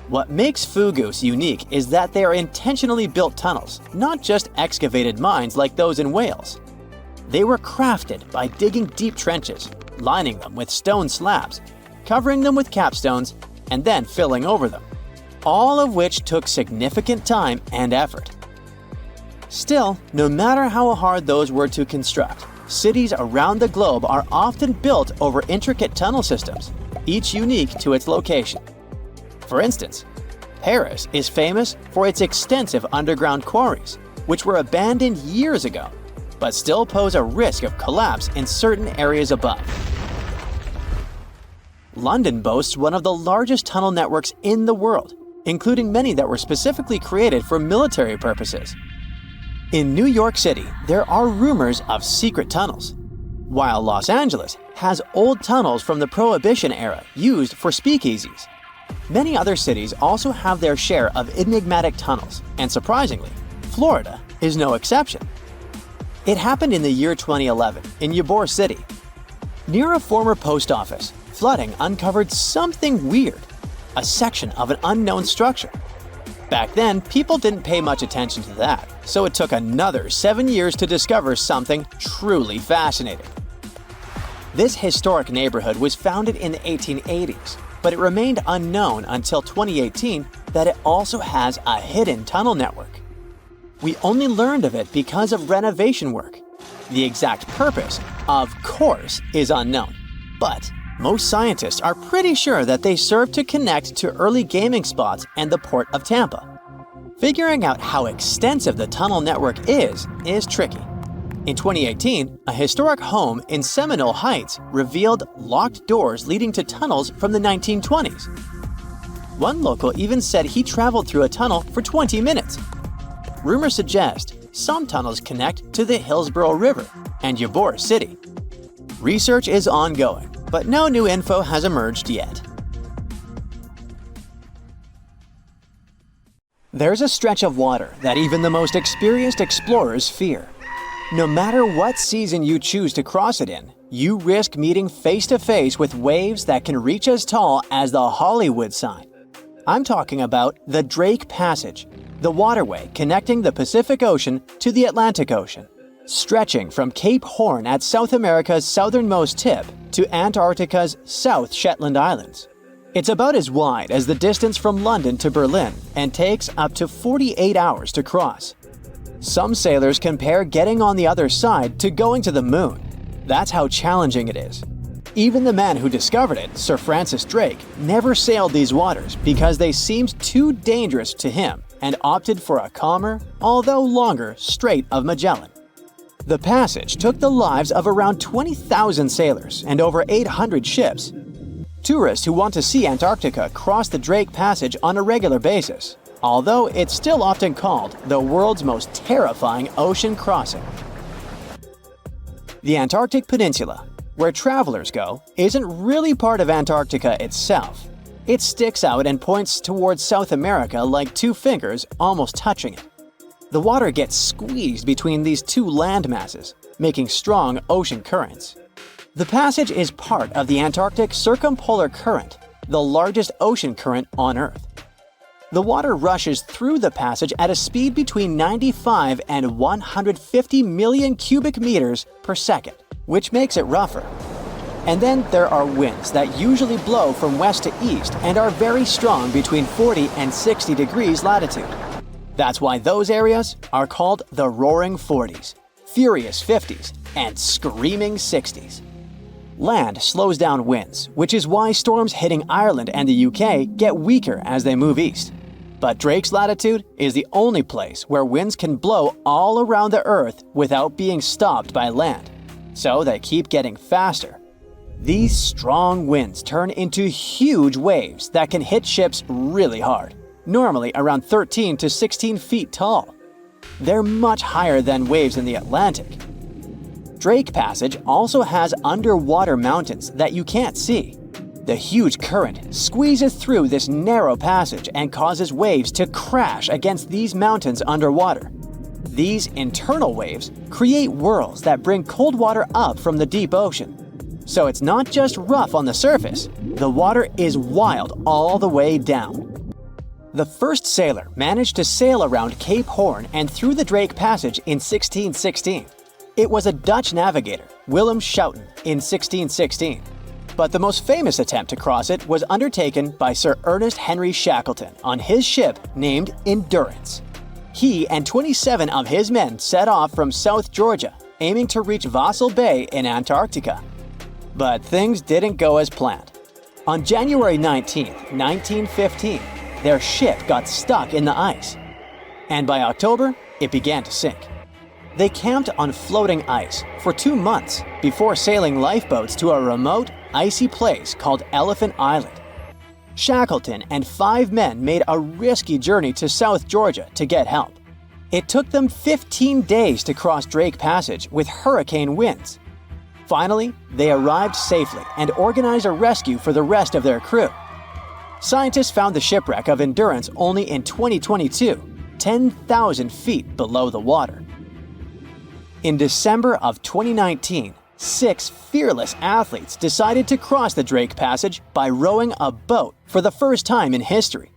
What makes fugus unique is that they are intentionally built tunnels, not just excavated mines like those in Wales. They were crafted by digging deep trenches, lining them with stone slabs, covering them with capstones, and then filling over them, all of which took significant time and effort. Still, no matter how hard those were to construct, cities around the globe are often built over intricate tunnel systems, each unique to its location. For instance, Paris is famous for its extensive underground quarries, which were abandoned years ago, but still pose a risk of collapse in certain areas above. London boasts one of the largest tunnel networks in the world, including many that were specifically created for military purposes. In New York City, there are rumors of secret tunnels, while Los Angeles has old tunnels from the Prohibition era used for speakeasies. Many other cities also have their share of enigmatic tunnels, and surprisingly, Florida is no exception. It happened in the year 2011 in Ybor City. Near a former post office, flooding uncovered something weird, a section of an unknown structure. Back then, people didn't pay much attention to that, so it took another 7 years to discover something truly fascinating. This historic neighborhood was founded in the 1880s, but it remained unknown until 2018 that it also has a hidden tunnel network. We only learned of it because of renovation work. The exact purpose, of course, is unknown, but Most scientists are pretty sure that they serve to connect to early gaming spots and the port of Tampa. Figuring out how extensive the tunnel network is tricky. In 2018, a historic home in Seminole Heights revealed locked doors leading to tunnels from the 1920s. One local even said he traveled through a tunnel for 20 minutes. Rumors suggest some tunnels connect to the Hillsborough River and Ybor City. Research is ongoing, but no new info has emerged yet. There's a stretch of water that even the most experienced explorers fear. No matter what season you choose to cross it in, you risk meeting face-to-face with waves that can reach as tall as the Hollywood sign. I'm talking about the Drake Passage, the waterway connecting the Pacific Ocean to the Atlantic Ocean, stretching from Cape Horn at South America's southernmost tip to Antarctica's South Shetland Islands. It's about as wide as the distance from London to Berlin and takes up to 48 hours to cross. Some sailors compare getting on the other side to going to the moon. That's how challenging it is. Even the man who discovered it, Sir Francis Drake, never sailed these waters because they seemed too dangerous to him and opted for a calmer, although longer, Strait of Magellan. The passage took the lives of around 20,000 sailors and over 800 ships. Tourists who want to see Antarctica cross the Drake Passage on a regular basis, although it's still often called the world's most terrifying ocean crossing. The Antarctic Peninsula, where travelers go, isn't really part of Antarctica itself. It sticks out and points towards South America like two fingers almost touching it. The water gets squeezed between these two land masses, making strong ocean currents. The passage is part of the Antarctic Circumpolar Current, the largest ocean current on Earth. The water rushes through the passage at a speed between 95 and 150 million cubic meters per second, which makes it rougher. And then there are winds that usually blow from west to east and are very strong between 40 and 60 degrees latitude. That's why those areas are called the Roaring Forties, Furious 50s, and Screaming 60s. Land slows down winds, which is why storms hitting Ireland and the UK get weaker as they move east. But Drake's latitude is the only place where winds can blow all around the Earth without being stopped by land. So they keep getting faster. These strong winds turn into huge waves that can hit ships really hard, normally around 13 to 16 feet tall. They're much higher than waves in the Atlantic. Drake Passage also has underwater mountains that you can't see. The huge current squeezes through this narrow passage and causes waves to crash against these mountains underwater. These internal waves create whirls that bring cold water up from the deep ocean. So it's not just rough on the surface, the water is wild all the way down. The first sailor managed to sail around Cape Horn and through the Drake Passage in 1616. It was a Dutch navigator, Willem Schouten, in 1616. But the most famous attempt to cross it was undertaken by Sir Ernest Henry Shackleton on his ship named Endurance. He and 27 of his men set off from South Georgia, aiming to reach Vassal Bay in Antarctica. But things didn't go as planned. On January 19, 1915, their ship got stuck in the ice. And by October, it began to sink. They camped on floating ice for 2 months before sailing lifeboats to a remote, icy place called Elephant Island. Shackleton and 5 men made a risky journey to South Georgia to get help. It took them 15 days to cross Drake Passage with hurricane winds. Finally, they arrived safely and organized a rescue for the rest of their crew. Scientists found the shipwreck of Endurance only in 2022, 10,000 feet below the water. In December of 2019, 6 fearless athletes decided to cross the Drake Passage by rowing a boat for the first time in history.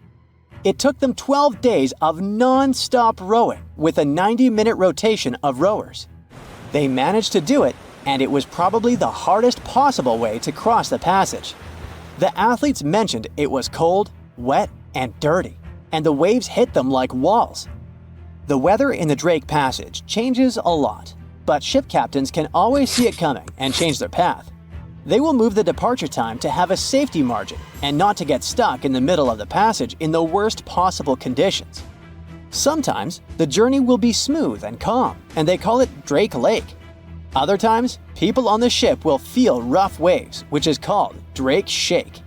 It took them 12 days of non-stop rowing with a 90-minute rotation of rowers. They managed to do it, and it was probably the hardest possible way to cross the passage. The athletes mentioned it was cold, wet, and dirty, and the waves hit them like walls. The weather in the Drake Passage changes a lot, but ship captains can always see it coming and change their path. They will move the departure time to have a safety margin and not to get stuck in the middle of the passage in the worst possible conditions. Sometimes, the journey will be smooth and calm, and they call it Drake Lake. Other times, people on the ship will feel rough waves, which is called Drake Shake.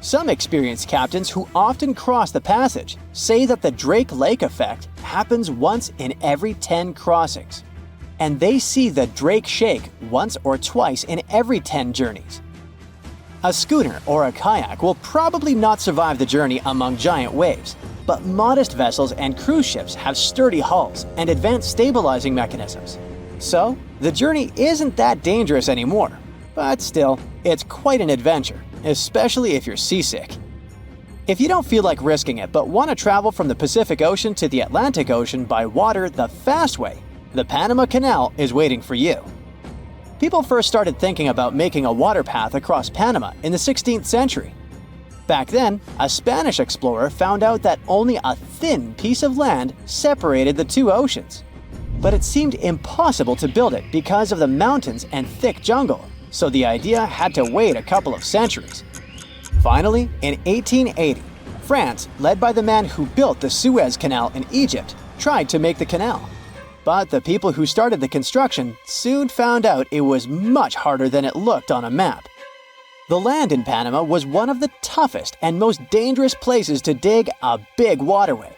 Some experienced captains who often cross the passage say that the Drake Lake effect happens once in every 10 crossings, and they see the Drake Shake once or twice in every 10 journeys. A schooner or a kayak will probably not survive the journey among giant waves, but modest vessels and cruise ships have sturdy hulls and advanced stabilizing mechanisms. So, the journey isn't that dangerous anymore, but still, it's quite an adventure, especially if you're seasick. If you don't feel like risking it but want to travel from the Pacific Ocean to the Atlantic Ocean by water the fast way, the Panama Canal is waiting for you. People first started thinking about making a water path across Panama in the 16th century. Back then, a Spanish explorer found out that only a thin piece of land separated the two oceans. But it seemed impossible to build it because of the mountains and thick jungle, so the idea had to wait a couple of centuries. Finally, in 1880, France, led by the man who built the Suez Canal in Egypt, tried to make the canal. But the people who started the construction soon found out it was much harder than it looked on a map. The land in Panama was one of the toughest and most dangerous places to dig a big waterway.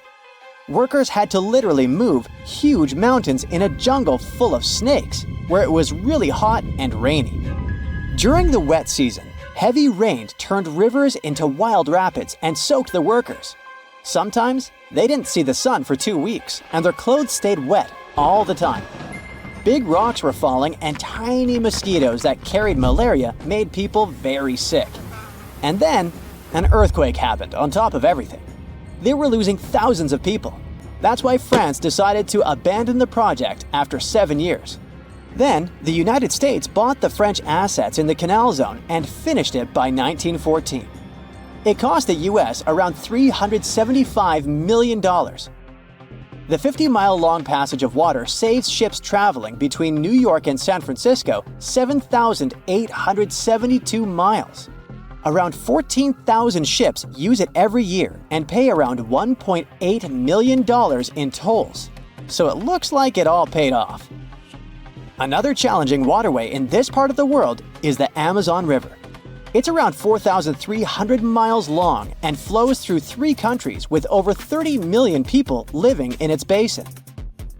Workers had to literally move huge mountains in a jungle full of snakes, where it was really hot and rainy. During the wet season, heavy rain turned rivers into wild rapids and soaked the workers. Sometimes, they didn't see the sun for 2 weeks, and their clothes stayed wet all the time. Big rocks were falling, and tiny mosquitoes that carried malaria made people very sick. And then, an earthquake happened on top of everything. They were losing thousands of people. That's why France decided to abandon the project after 7 years. Then, the United States bought the French assets in the canal zone and finished it by 1914. It cost the US around $375 million. The 50-mile-long passage of water saves ships traveling between New York and San Francisco 7,872 miles. Around 14,000 ships use it every year and pay around $1.8 million in tolls. So it looks like it all paid off. Another challenging waterway in this part of the world is the Amazon River. It's around 4,300 miles long and flows through 3 countries with over 30 million people living in its basin.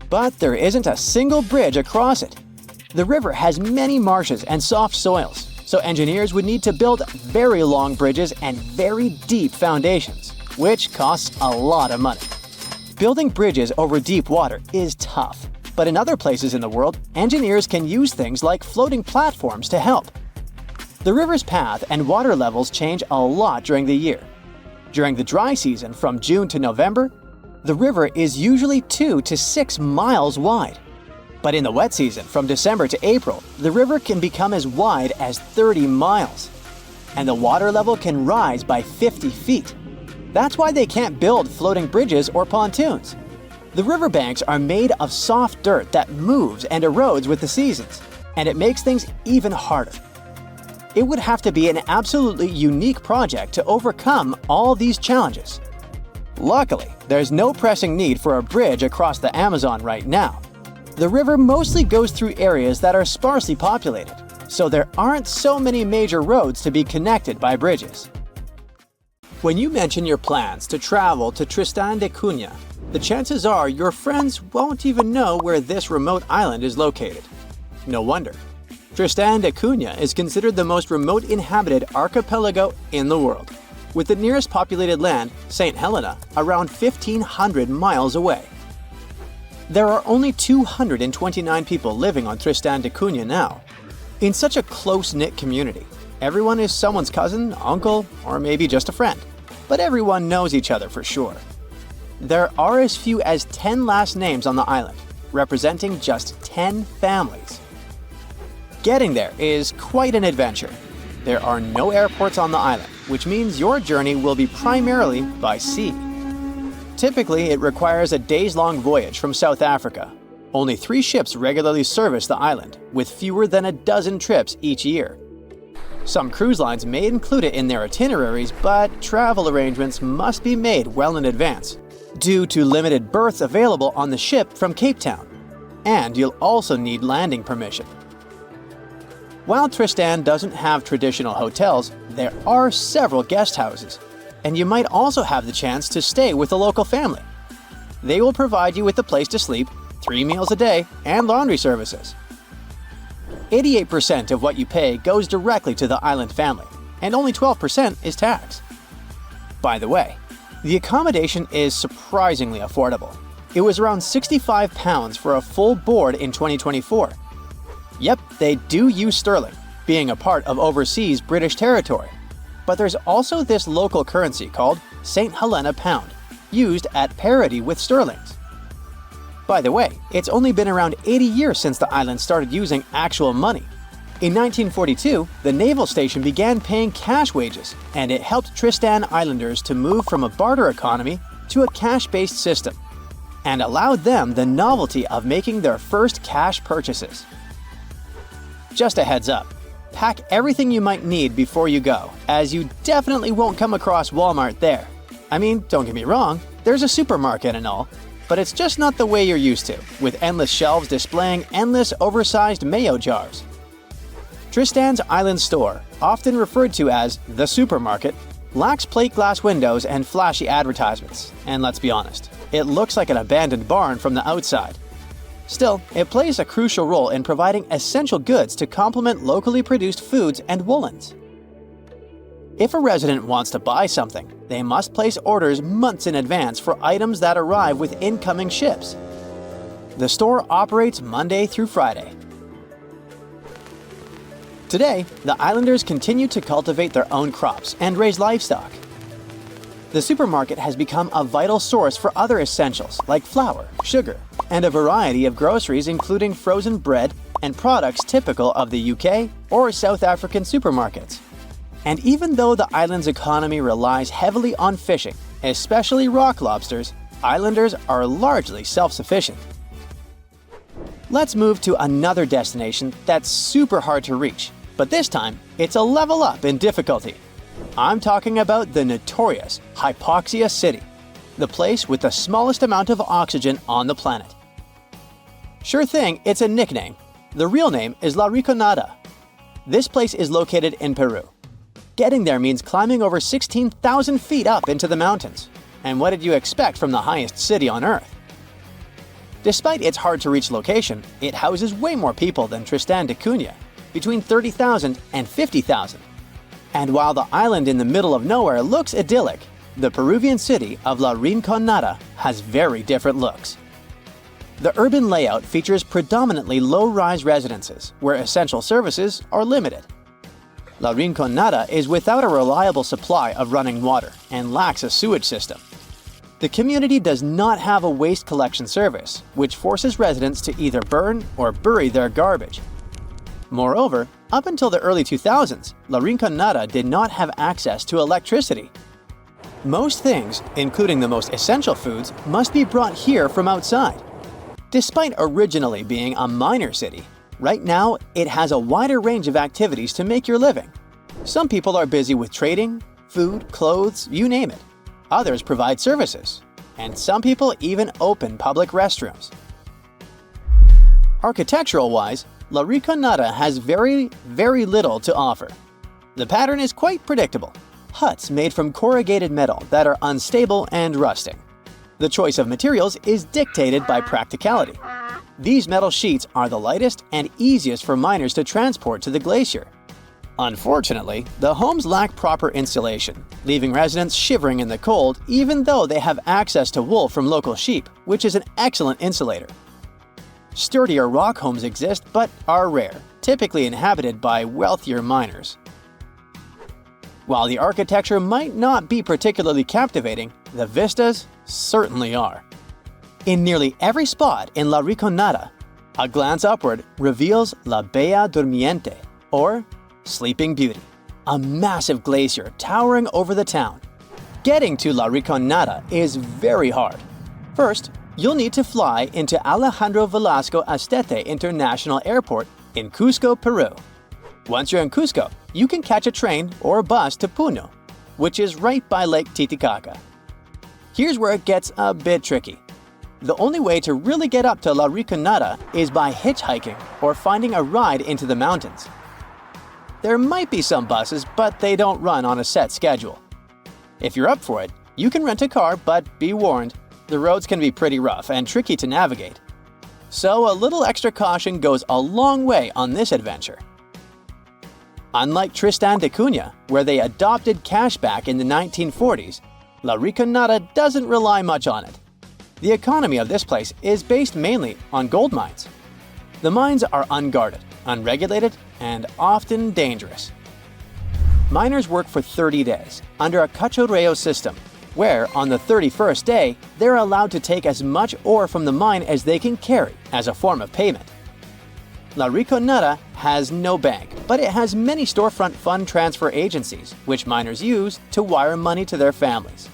But there isn't a single bridge across it. The river has many marshes and soft soils, so engineers would need to build very long bridges and very deep foundations, which costs a lot of money. Building bridges over deep water is tough, but in other places in the world, engineers can use things like floating platforms to help. The river's path and water levels change a lot during the year. During the dry season from June to November, the river is usually 2 to 6 miles wide. But in the wet season from December to April, the river can become as wide as 30 miles. And the water level can rise by 50 feet. That's why they can't build floating bridges or pontoons. The riverbanks are made of soft dirt that moves and erodes with the seasons, and it makes things even harder. It would have to be an absolutely unique project to overcome all these challenges. Luckily, there's no pressing need for a bridge across the Amazon right now. The river mostly goes through areas that are sparsely populated, so there aren't so many major roads to be connected by bridges. When you mention your plans to travel to Tristan da Cunha, the chances are your friends won't even know where this remote island is located. No wonder. Tristan da Cunha is considered the most remote inhabited archipelago in the world, with the nearest populated land, St. Helena, around 1,500 miles away. There are only 229 people living on Tristan da Cunha now. In such a close-knit community, everyone is someone's cousin, uncle, or maybe just a friend, but everyone knows each other for sure. There are as few as 10 last names on the island, representing just 10 families. Getting there is quite an adventure. There are no airports on the island, which means your journey will be primarily by sea. Typically, it requires a days-long voyage from South Africa. Only 3 ships regularly service the island, with fewer than a dozen trips each year. Some cruise lines may include it in their itineraries, but travel arrangements must be made well in advance, due to limited berths available on the ship from Cape Town. And you'll also need landing permission. While Tristan doesn't have traditional hotels, there are several guest houses, and you might also have the chance to stay with a local family. They will provide you with a place to sleep, 3 meals a day, and laundry services. 88% of what you pay goes directly to the island family, and only 12% is tax. By the way, the accommodation is surprisingly affordable. It was around £65 for a full board in 2024. Yep, they do use sterling, being a part of overseas British territory. But there's also this local currency called St. Helena Pound, used at parity with sterlings. By the way, it's only been around 80 years since the island started using actual money. In 1942, the naval station began paying cash wages, and it helped Tristan Islanders to move from a barter economy to a cash-based system, and allowed them the novelty of making their first cash purchases. Just a heads up, pack everything you might need before you go, as you definitely won't come across Walmart there. I mean, don't get me wrong, there's a supermarket and all, but it's just not the way you're used to, with endless shelves displaying endless oversized mayo jars. Tristan's Island store, often referred to as the supermarket, lacks plate glass windows and flashy advertisements, and let's be honest, it looks like an abandoned barn from the outside. Still, it plays a crucial role in providing essential goods to complement locally produced foods and woolens. If a resident wants to buy something, they must place orders months in advance for items that arrive with incoming ships. The store operates Monday through Friday. Today, the islanders continue to cultivate their own crops and raise livestock. The supermarket has become a vital source for other essentials like flour, sugar, and a variety of groceries including frozen bread and products typical of the UK or South African supermarkets. And even though the island's economy relies heavily on fishing, especially rock lobsters, islanders are largely self-sufficient. Let's move to another destination that's super hard to reach, but this time it's a level up in difficulty. I'm talking about the notorious Hypoxia City, the place with the smallest amount of oxygen on the planet. Sure thing, it's a nickname. The real name is La Rinconada. This place is located in Peru. Getting there means climbing over 16,000 feet up into the mountains. And what did you expect from the highest city on Earth? Despite its hard-to-reach location, it houses way more people than Tristan da Cunha, between 30,000 and 50,000. And while the island in the middle of nowhere looks idyllic, the Peruvian city of La Rinconada has very different looks. The urban layout features predominantly low-rise residences, where essential services are limited. La Rinconada is without a reliable supply of running water and lacks a sewage system. The community does not have a waste collection service, which forces residents to either burn or bury their garbage. Moreover, up until the early 2000s, La Rinconada did not have access to electricity. Most things, including the most essential foods, must be brought here from outside. Despite originally being a minor city, right now it has a wider range of activities to make your living. Some people are busy with trading, food, clothes, you name it. Others provide services, and some people even open public restrooms. Architectural-wise, La Rinconada has very little to offer. The pattern is quite predictable. Huts made from corrugated metal that are unstable and rusting. The choice of materials is dictated by practicality. These metal sheets are the lightest and easiest for miners to transport to the glacier. Unfortunately, the homes lack proper insulation, leaving residents shivering in the cold even though they have access to wool from local sheep, which is an excellent insulator. Sturdier rock homes exist but are rare, typically inhabited by wealthier miners. While the architecture might not be particularly captivating, the vistas certainly are. In nearly every spot in La Rinconada, a glance upward reveals La Bella Durmiente, or Sleeping Beauty, a massive glacier towering over the town. Getting to La Rinconada is very hard. First, you'll need to fly into Alejandro Velasco Astete International Airport in Cusco, Peru. Once you're in Cusco, you can catch a train or a bus to Puno, which is right by Lake Titicaca. Here's where it gets a bit tricky. The only way to really get up to La Riconada is by hitchhiking or finding a ride into the mountains. There might be some buses, but they don't run on a set schedule. If you're up for it, you can rent a car, but be warned, the roads can be pretty rough and tricky to navigate. So a little extra caution goes a long way on this adventure. Unlike Tristan da Cunha, where they adopted cash back in the 1940s, La Riconada doesn't rely much on it. The economy of this place is based mainly on gold mines. The mines are unguarded, unregulated, and often dangerous. Miners work for 30 days under a cachorreo system, where on the 31st day, they're allowed to take as much ore from the mine as they can carry as a form of payment. La Riconada has no bank, but it has many storefront fund transfer agencies, which miners use to wire money to their families.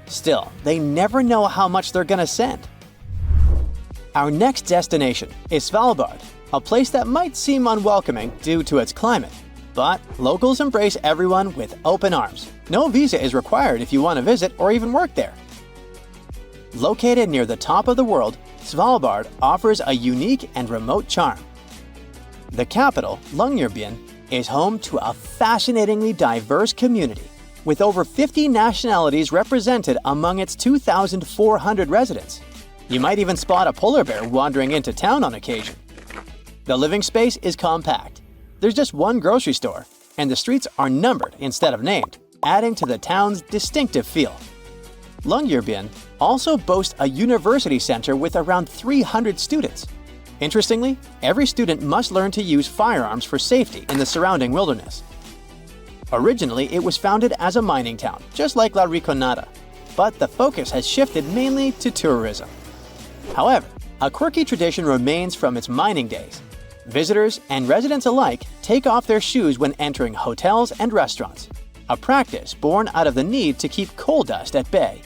Still, they never know how much they're gonna send. Our next destination is Svalbard, a place that might seem unwelcoming due to its climate. But locals embrace everyone with open arms. No visa is required if you want to visit or even work there. Located near the top of the world, Svalbard offers a unique and remote charm. The capital, Longyearbyen, is home to a fascinatingly diverse community, with over 50 nationalities represented among its 2,400 residents. You might even spot a polar bear wandering into town on occasion. The living space is compact. There's just one grocery store, and the streets are numbered instead of named, adding to the town's distinctive feel. Longyearbyen also boasts a university center with around 300 students. Interestingly, every student must learn to use firearms for safety in the surrounding wilderness. Originally, it was founded as a mining town, just like La Riconada, but the focus has shifted mainly to tourism. However, a quirky tradition remains from its mining days. Visitors and residents alike take off their shoes when entering hotels and restaurants, a practice born out of the need to keep coal dust at bay.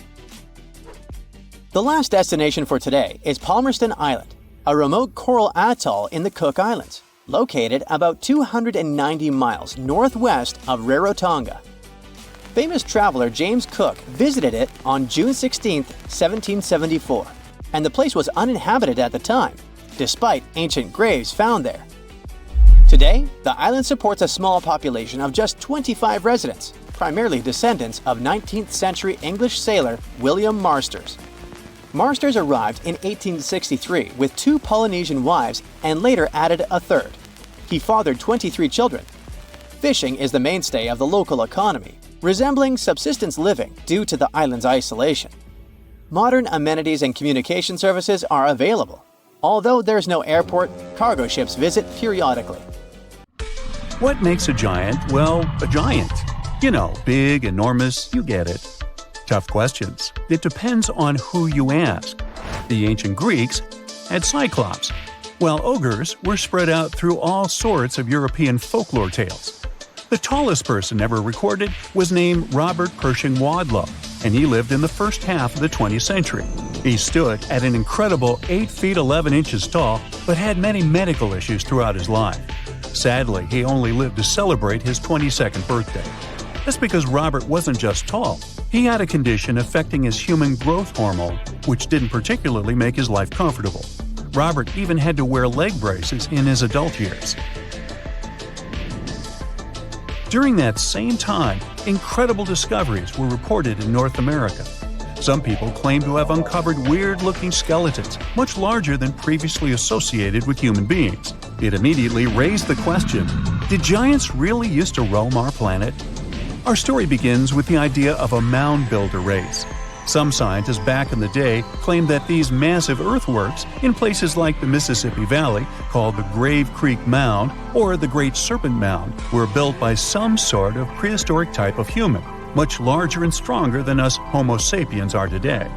The last destination for today is Palmerston Island, a remote coral atoll in the Cook Islands, located about 290 miles northwest of Rarotonga. Famous traveler James Cook visited it on June 16, 1774, and the place was uninhabited at the time, despite ancient graves found there. Today, the island supports a small population of just 25 residents, primarily descendants of 19th century English sailor William Marsters. Marsters arrived in 1863 with 2 Polynesian wives and later added a third. He fathered 23 children. Fishing is the mainstay of the local economy, resembling subsistence living due to the island's isolation. Modern amenities and communication services are available. Although there's no airport, cargo ships visit periodically. What makes a giant, well, a giant? You know, big, enormous, you get it. Tough questions. It depends on who you ask. The ancient Greeks had cyclops, while ogres were spread out through all sorts of European folklore tales. The tallest person ever recorded was named Robert Pershing Wadlow, and he lived in the first half of the 20th century. He stood at an incredible 8 feet 11 inches tall, but had many medical issues throughout his life. Sadly, he only lived to celebrate his 22nd birthday. That's because Robert wasn't just tall. He had a condition affecting his human growth hormone, which didn't particularly make his life comfortable. Robert even had to wear leg braces in his adult years. During that same time, incredible discoveries were reported in North America. Some people claim to have uncovered weird-looking skeletons, much larger than previously associated with human beings. It immediately raised the question, did giants really used to roam our planet? Our story begins with the idea of a mound builder race. Some scientists back in the day claimed that these massive earthworks in places like the Mississippi Valley, called the Grave Creek Mound or the Great Serpent Mound, were built by some sort of prehistoric type of human, much larger and stronger than us Homo sapiens are today.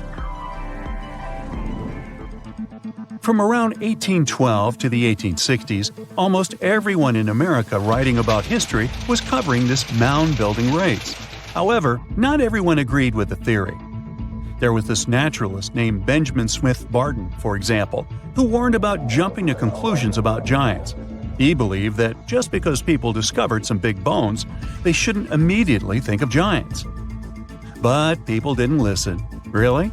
From around 1812 to the 1860s, almost everyone in America writing about history was covering this mound-building race. However, not everyone agreed with the theory. There was this naturalist named Benjamin Smith Barton, for example, who warned about jumping to conclusions about giants. He believed that just because people discovered some big bones, they shouldn't immediately think of giants. But people didn't listen. Really?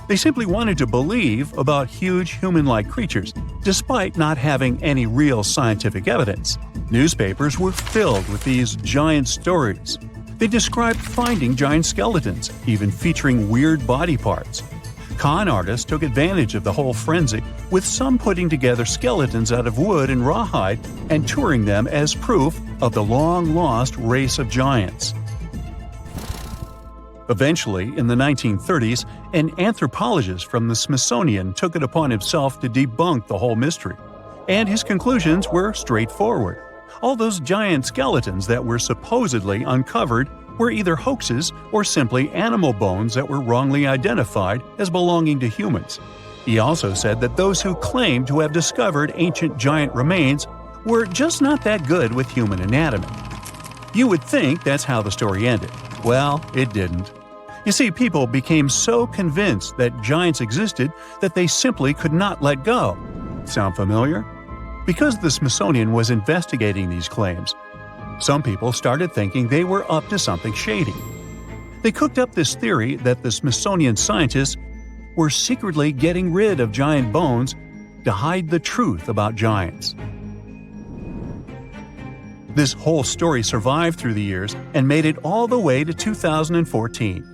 They simply wanted to believe about huge human-like creatures, despite not having any real scientific evidence. Newspapers were filled with these giant stories. They described finding giant skeletons, even featuring weird body parts. Con artists took advantage of the whole frenzy, with some putting together skeletons out of wood and rawhide and touring them as proof of the long-lost race of giants. Eventually, in the 1930s, an anthropologist from the Smithsonian took it upon himself to debunk the whole mystery. And his conclusions were straightforward. All those giant skeletons that were supposedly uncovered were either hoaxes or simply animal bones that were wrongly identified as belonging to humans. He also said that those who claimed to have discovered ancient giant remains were just not that good with human anatomy. You would think that's how the story ended. Well, it didn't. You see, people became so convinced that giants existed that they simply could not let go. Sound familiar? Because the Smithsonian was investigating these claims, some people started thinking they were up to something shady. They cooked up this theory that the Smithsonian scientists were secretly getting rid of giant bones to hide the truth about giants. This whole story survived through the years and made it all the way to 2014.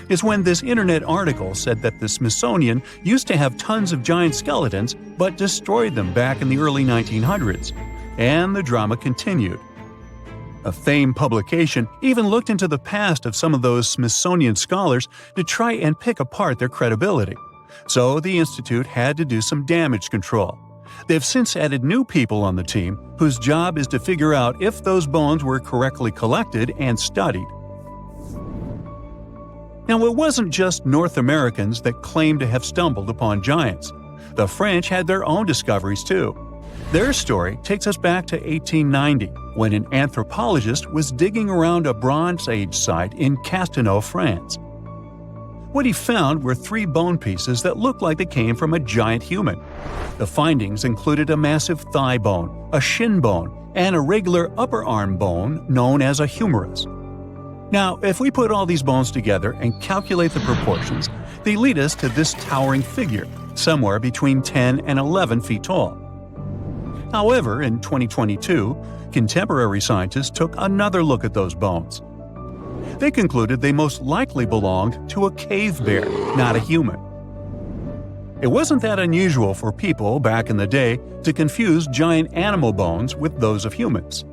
Is when this internet article said that the Smithsonian used to have tons of giant skeletons but destroyed them back in the early 1900s. And the drama continued. A famed publication even looked into the past of some of those Smithsonian scholars to try and pick apart their credibility. So the institute had to do some damage control. They've since added new people on the team whose job is to figure out if those bones were correctly collected and studied. Now, it wasn't just North Americans that claimed to have stumbled upon giants. The French had their own discoveries too. Their story takes us back to 1890, when an anthropologist was digging around a Bronze Age site in Castelnau, France. What he found were 3 bone pieces that looked like they came from a giant human. The findings included a massive thigh bone, a shin bone, and a regular upper arm bone known as a humerus. Now, if we put all these bones together and calculate the proportions, they lead us to this towering figure, somewhere between 10 and 11 feet tall. However, in 2022, contemporary scientists took another look at those bones. They concluded they most likely belonged to a cave bear, not a human. It wasn't that unusual for people back in the day to confuse giant animal bones with those of humans.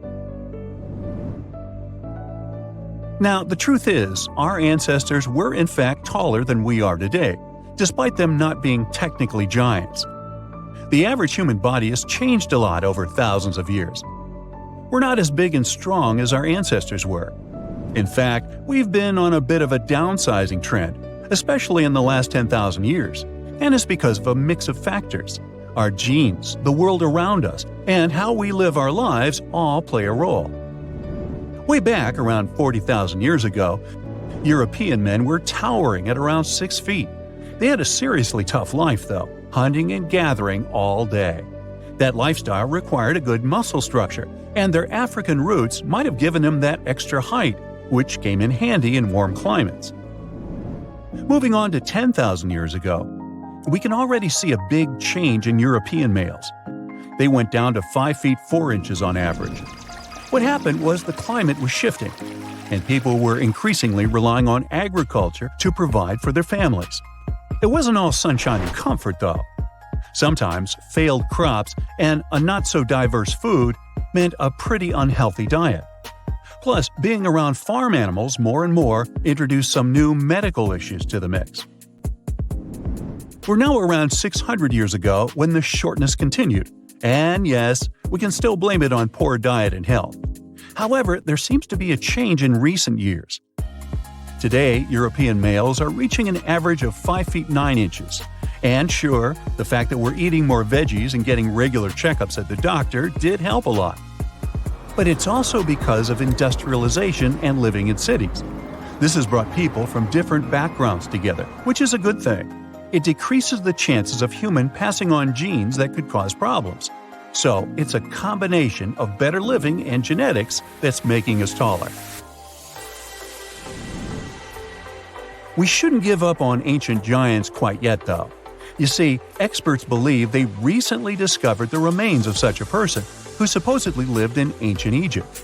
Now, the truth is, our ancestors were in fact taller than we are today, despite them not being technically giants. The average human body has changed a lot over thousands of years. We're not as big and strong as our ancestors were. In fact, we've been on a bit of a downsizing trend, especially in the last 10,000 years, and it's because of a mix of factors. Our genes, the world around us, and how we live our lives all play a role. Way back around 40,000 years ago, European men were towering at around 6 feet. They had a seriously tough life, though, hunting and gathering all day. That lifestyle required a good muscle structure, and their African roots might have given them that extra height, which came in handy in warm climates. Moving on to 10,000 years ago, we can already see a big change in European males. They went down to 5 feet 4 inches on average. What happened was the climate was shifting, and people were increasingly relying on agriculture to provide for their families. It wasn't all sunshine and comfort, though. Sometimes failed crops and a not-so-diverse food meant a pretty unhealthy diet. Plus, being around farm animals more and more introduced some new medical issues to the mix. We're now around 600 years ago when the shortness continued. And yes, we can still blame it on poor diet and health. However, there seems to be a change in recent years. Today, European males are reaching an average of 5 feet 9 inches. And sure, the fact that we're eating more veggies and getting regular checkups at the doctor did help a lot. But it's also because of industrialization and living in cities. This has brought people from different backgrounds together, which is a good thing. It decreases the chances of human passing on genes that could cause problems. So it's a combination of better living and genetics that's making us taller. We shouldn't give up on ancient giants quite yet, though. You see, experts believe they recently discovered the remains of such a person who supposedly lived in ancient Egypt.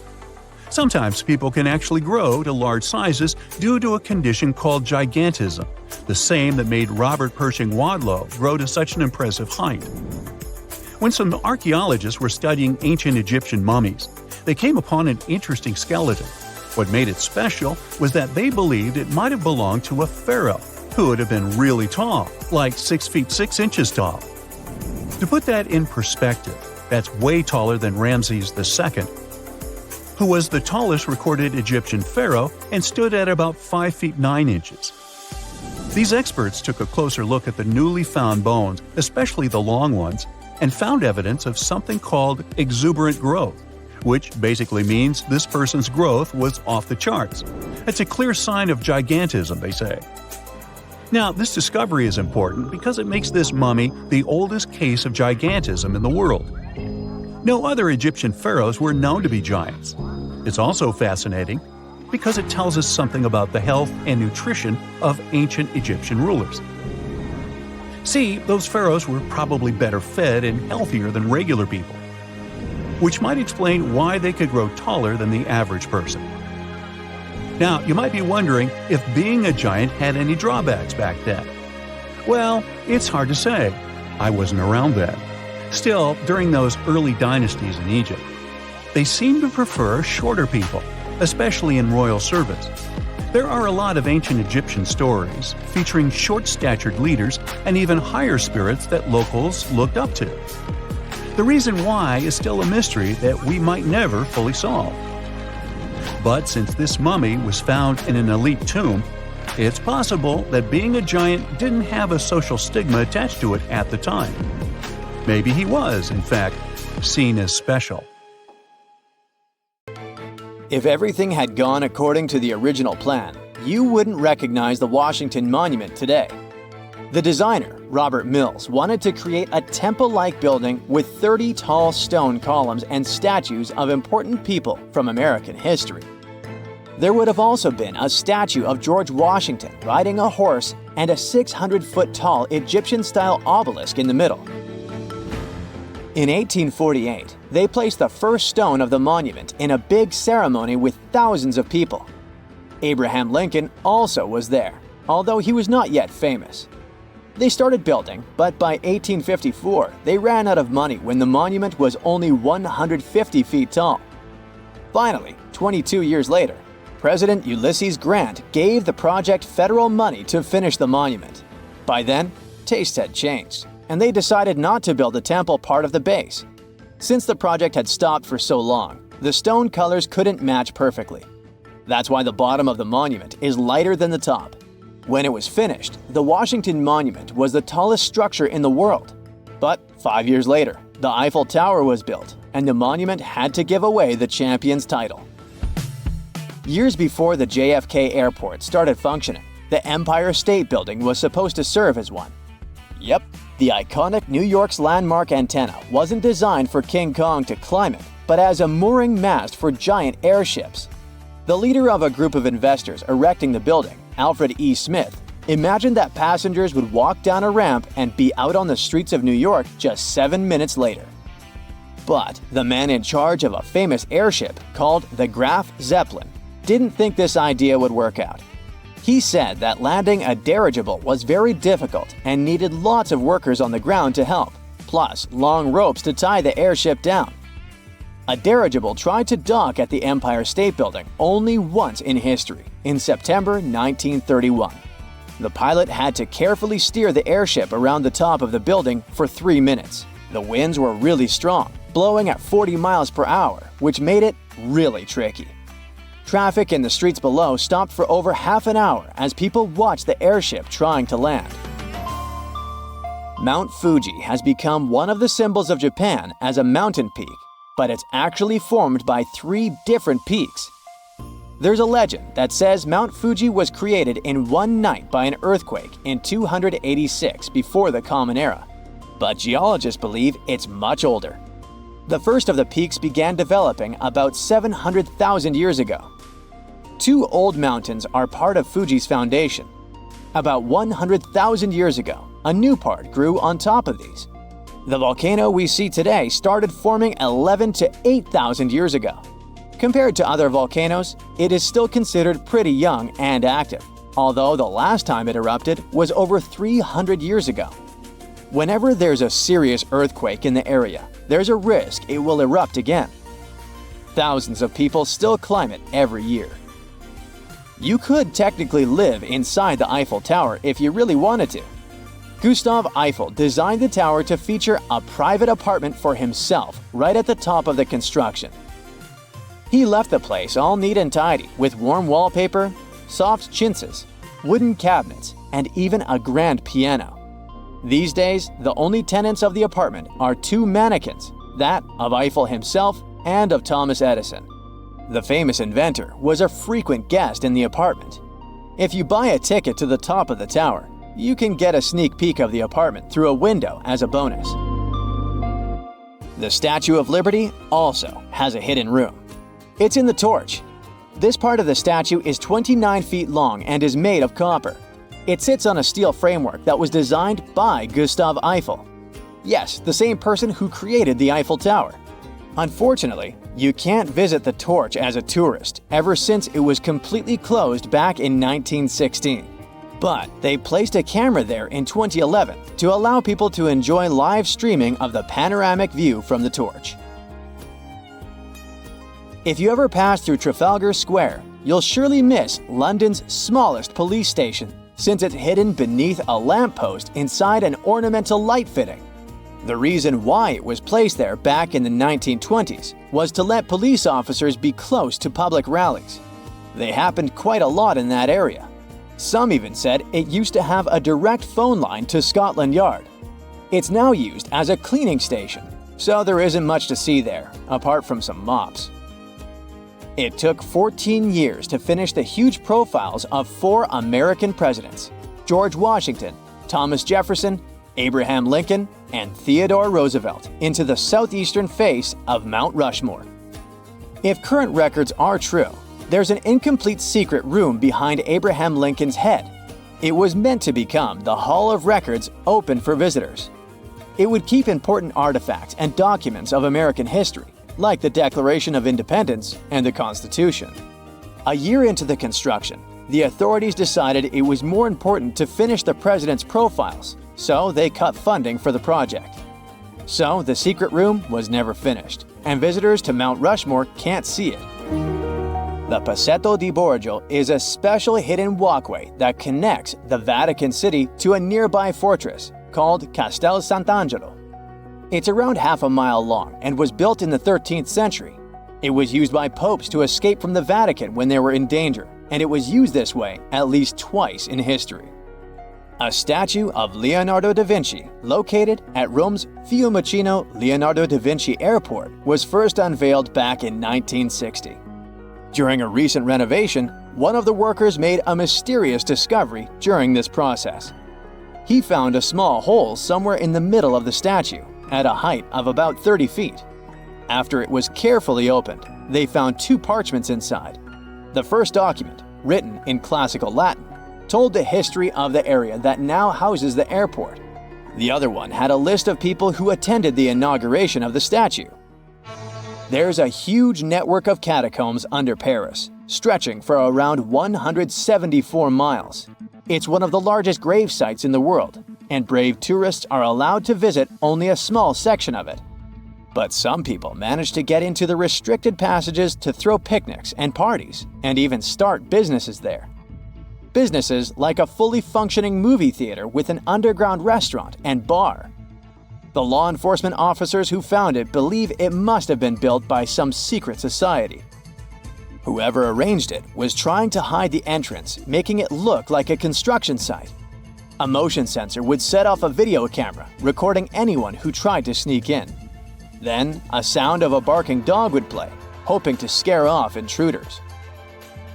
Sometimes people can actually grow to large sizes due to a condition called gigantism, the same that made Robert Pershing Wadlow grow to such an impressive height. When some archaeologists were studying ancient Egyptian mummies, they came upon an interesting skeleton. What made it special was that they believed it might have belonged to a pharaoh who would have been really tall, like 6 feet 6 inches tall. To put that in perspective, that's way taller than Ramses II, who was the tallest recorded Egyptian pharaoh and stood at about 5 feet 9 inches. These experts took a closer look at the newly found bones, especially the long ones, and found evidence of something called exuberant growth, which basically means this person's growth was off the charts. It's a clear sign of gigantism, they say. Now, this discovery is important because it makes this mummy the oldest case of gigantism in the world. No other Egyptian pharaohs were known to be giants. It's also fascinating because it tells us something about the health and nutrition of ancient Egyptian rulers. See, those pharaohs were probably better fed and healthier than regular people, which might explain why they could grow taller than the average person. Now, you might be wondering if being a giant had any drawbacks back then. Well, it's hard to say. I wasn't around then. Still, during those early dynasties in Egypt, they seemed to prefer shorter people, especially in royal service. There are a lot of ancient Egyptian stories featuring short-statured leaders and even higher spirits that locals looked up to. The reason why is still a mystery that we might never fully solve. But since this mummy was found in an elite tomb, it's possible that being a giant didn't have a social stigma attached to it at the time. Maybe he was, in fact, seen as special. If everything had gone according to the original plan, you wouldn't recognize the Washington Monument today. The designer, Robert Mills, wanted to create a temple-like building with 30 tall stone columns and statues of important people from American history. There would have also been a statue of George Washington riding a horse and a 600-foot-tall Egyptian-style obelisk in the middle. In 1848, they placed the first stone of the monument in a big ceremony with thousands of people. Abraham Lincoln also was there, although he was not yet famous. They started building, but by 1854, they ran out of money when the monument was only 150 feet tall. Finally, 22 years later, President Ulysses Grant gave the project federal money to finish the monument. By then, tastes had changed, and they decided not to build the temple part of the base. Since the project had stopped for so long, the stone colors couldn't match perfectly. That's why the bottom of the monument is lighter than the top. When it was finished, the Washington Monument was the tallest structure in the world. But 5 years later, the Eiffel Tower was built, and the monument had to give away the champion's title. Years before the JFK Airport started functioning, the Empire State Building was supposed to serve as one. Yep, the iconic New York's landmark antenna wasn't designed for King Kong to climb it, but as a mooring mast for giant airships. The leader of a group of investors erecting the building, Alfred E. Smith, imagined that passengers would walk down a ramp and be out on the streets of New York just 7 minutes later. But the man in charge of a famous airship called the Graf Zeppelin didn't think this idea would work out. He said that landing a dirigible was very difficult and needed lots of workers on the ground to help, plus long ropes to tie the airship down. A dirigible tried to dock at the Empire State Building only once in history, in September 1931. The pilot had to carefully steer the airship around the top of the building for 3 minutes. The winds were really strong, blowing at 40 miles per hour, which made it really tricky. Traffic in the streets below stopped for over half an hour as people watched the airship trying to land. Mount Fuji has become one of the symbols of Japan as a mountain peak, but it's actually formed by 3 different peaks. There's a legend that says Mount Fuji was created in one night by an earthquake in 286 before the Common Era, but geologists believe it's much older. The first of the peaks began developing about 700,000 years ago. Two old mountains are part of Fuji's foundation. About 100,000 years ago, a new part grew on top of these. The volcano we see today started forming 11 to 8,000 years ago. Compared to other volcanoes, it is still considered pretty young and active, although the last time it erupted was over 300 years ago. Whenever there's a serious earthquake in the area, there's a risk it will erupt again. Thousands of people still climb it every year. You could technically live inside the Eiffel Tower if you really wanted to. Gustav Eiffel designed the tower to feature a private apartment for himself right at the top of the construction. He left the place all neat and tidy with warm wallpaper, soft chintzes, wooden cabinets, and even a grand piano. These days, the only tenants of the apartment are two mannequins, that of Eiffel himself and of Thomas Edison. The famous inventor was a frequent guest in the apartment. If you buy a ticket to the top of the tower, you can get a sneak peek of the apartment through a window as a bonus. The Statue of Liberty also has a hidden room. It's in the torch. This part of the statue is 29 feet long and is made of copper. It sits on a steel framework that was designed by Gustav Eiffel. Yes, the same person who created the Eiffel Tower. Unfortunately, you can't visit the torch as a tourist ever since it was completely closed back in 1916. But they placed a camera there in 2011 to allow people to enjoy live streaming of the panoramic view from the torch. If you ever pass through Trafalgar Square, you'll surely miss London's smallest police station, since it's hidden beneath a lamppost inside an ornamental light fitting. The reason why it was placed there back in the 1920s was to let police officers be close to public rallies. They happened quite a lot in that area. Some even said it used to have a direct phone line to Scotland Yard. It's now used as a cleaning station, so there isn't much to see there, apart from some mops. It took 14 years to finish the huge profiles of 4 American presidents: George Washington, Thomas Jefferson, Abraham Lincoln, and Theodore Roosevelt into the southeastern face of Mount Rushmore. If current records are true, there's an incomplete secret room behind Abraham Lincoln's head. It was meant to become the Hall of Records open for visitors. It would keep important artifacts and documents of American history, like the Declaration of Independence and the Constitution. A year into the construction, the authorities decided it was more important to finish the president's profiles, so they cut funding for the project. So the secret room was never finished, and visitors to Mount Rushmore can't see it. The Passetto di Borgio is a special hidden walkway that connects the Vatican City to a nearby fortress called Castel Sant'Angelo. It's around half a mile long and was built in the 13th century. It was used by popes to escape from the Vatican when they were in danger, and it was used this way at least twice in history. A statue of Leonardo da Vinci, located at Rome's Fiumicino Leonardo da Vinci Airport, was first unveiled back in 1960. During a recent renovation, one of the workers made a mysterious discovery during this process. He found a small hole somewhere in the middle of the statue, at a height of about 30 feet. After it was carefully opened, they found 2 parchments inside. The first document, written in classical Latin, told the history of the area that now houses the airport. The other one had a list of people who attended the inauguration of the statue. There's a huge network of catacombs under Paris, stretching for around 174 miles. It's one of the largest grave sites in the world, and brave tourists are allowed to visit only a small section of it. But some people manage to get into the restricted passages to throw picnics and parties, and even start businesses there. Businesses like a fully functioning movie theater with an underground restaurant and bar. The law enforcement officers who found it believe it must have been built by some secret society. Whoever arranged it was trying to hide the entrance, making it look like a construction site. A motion sensor would set off a video camera, recording anyone who tried to sneak in. Then, a sound of a barking dog would play, hoping to scare off intruders.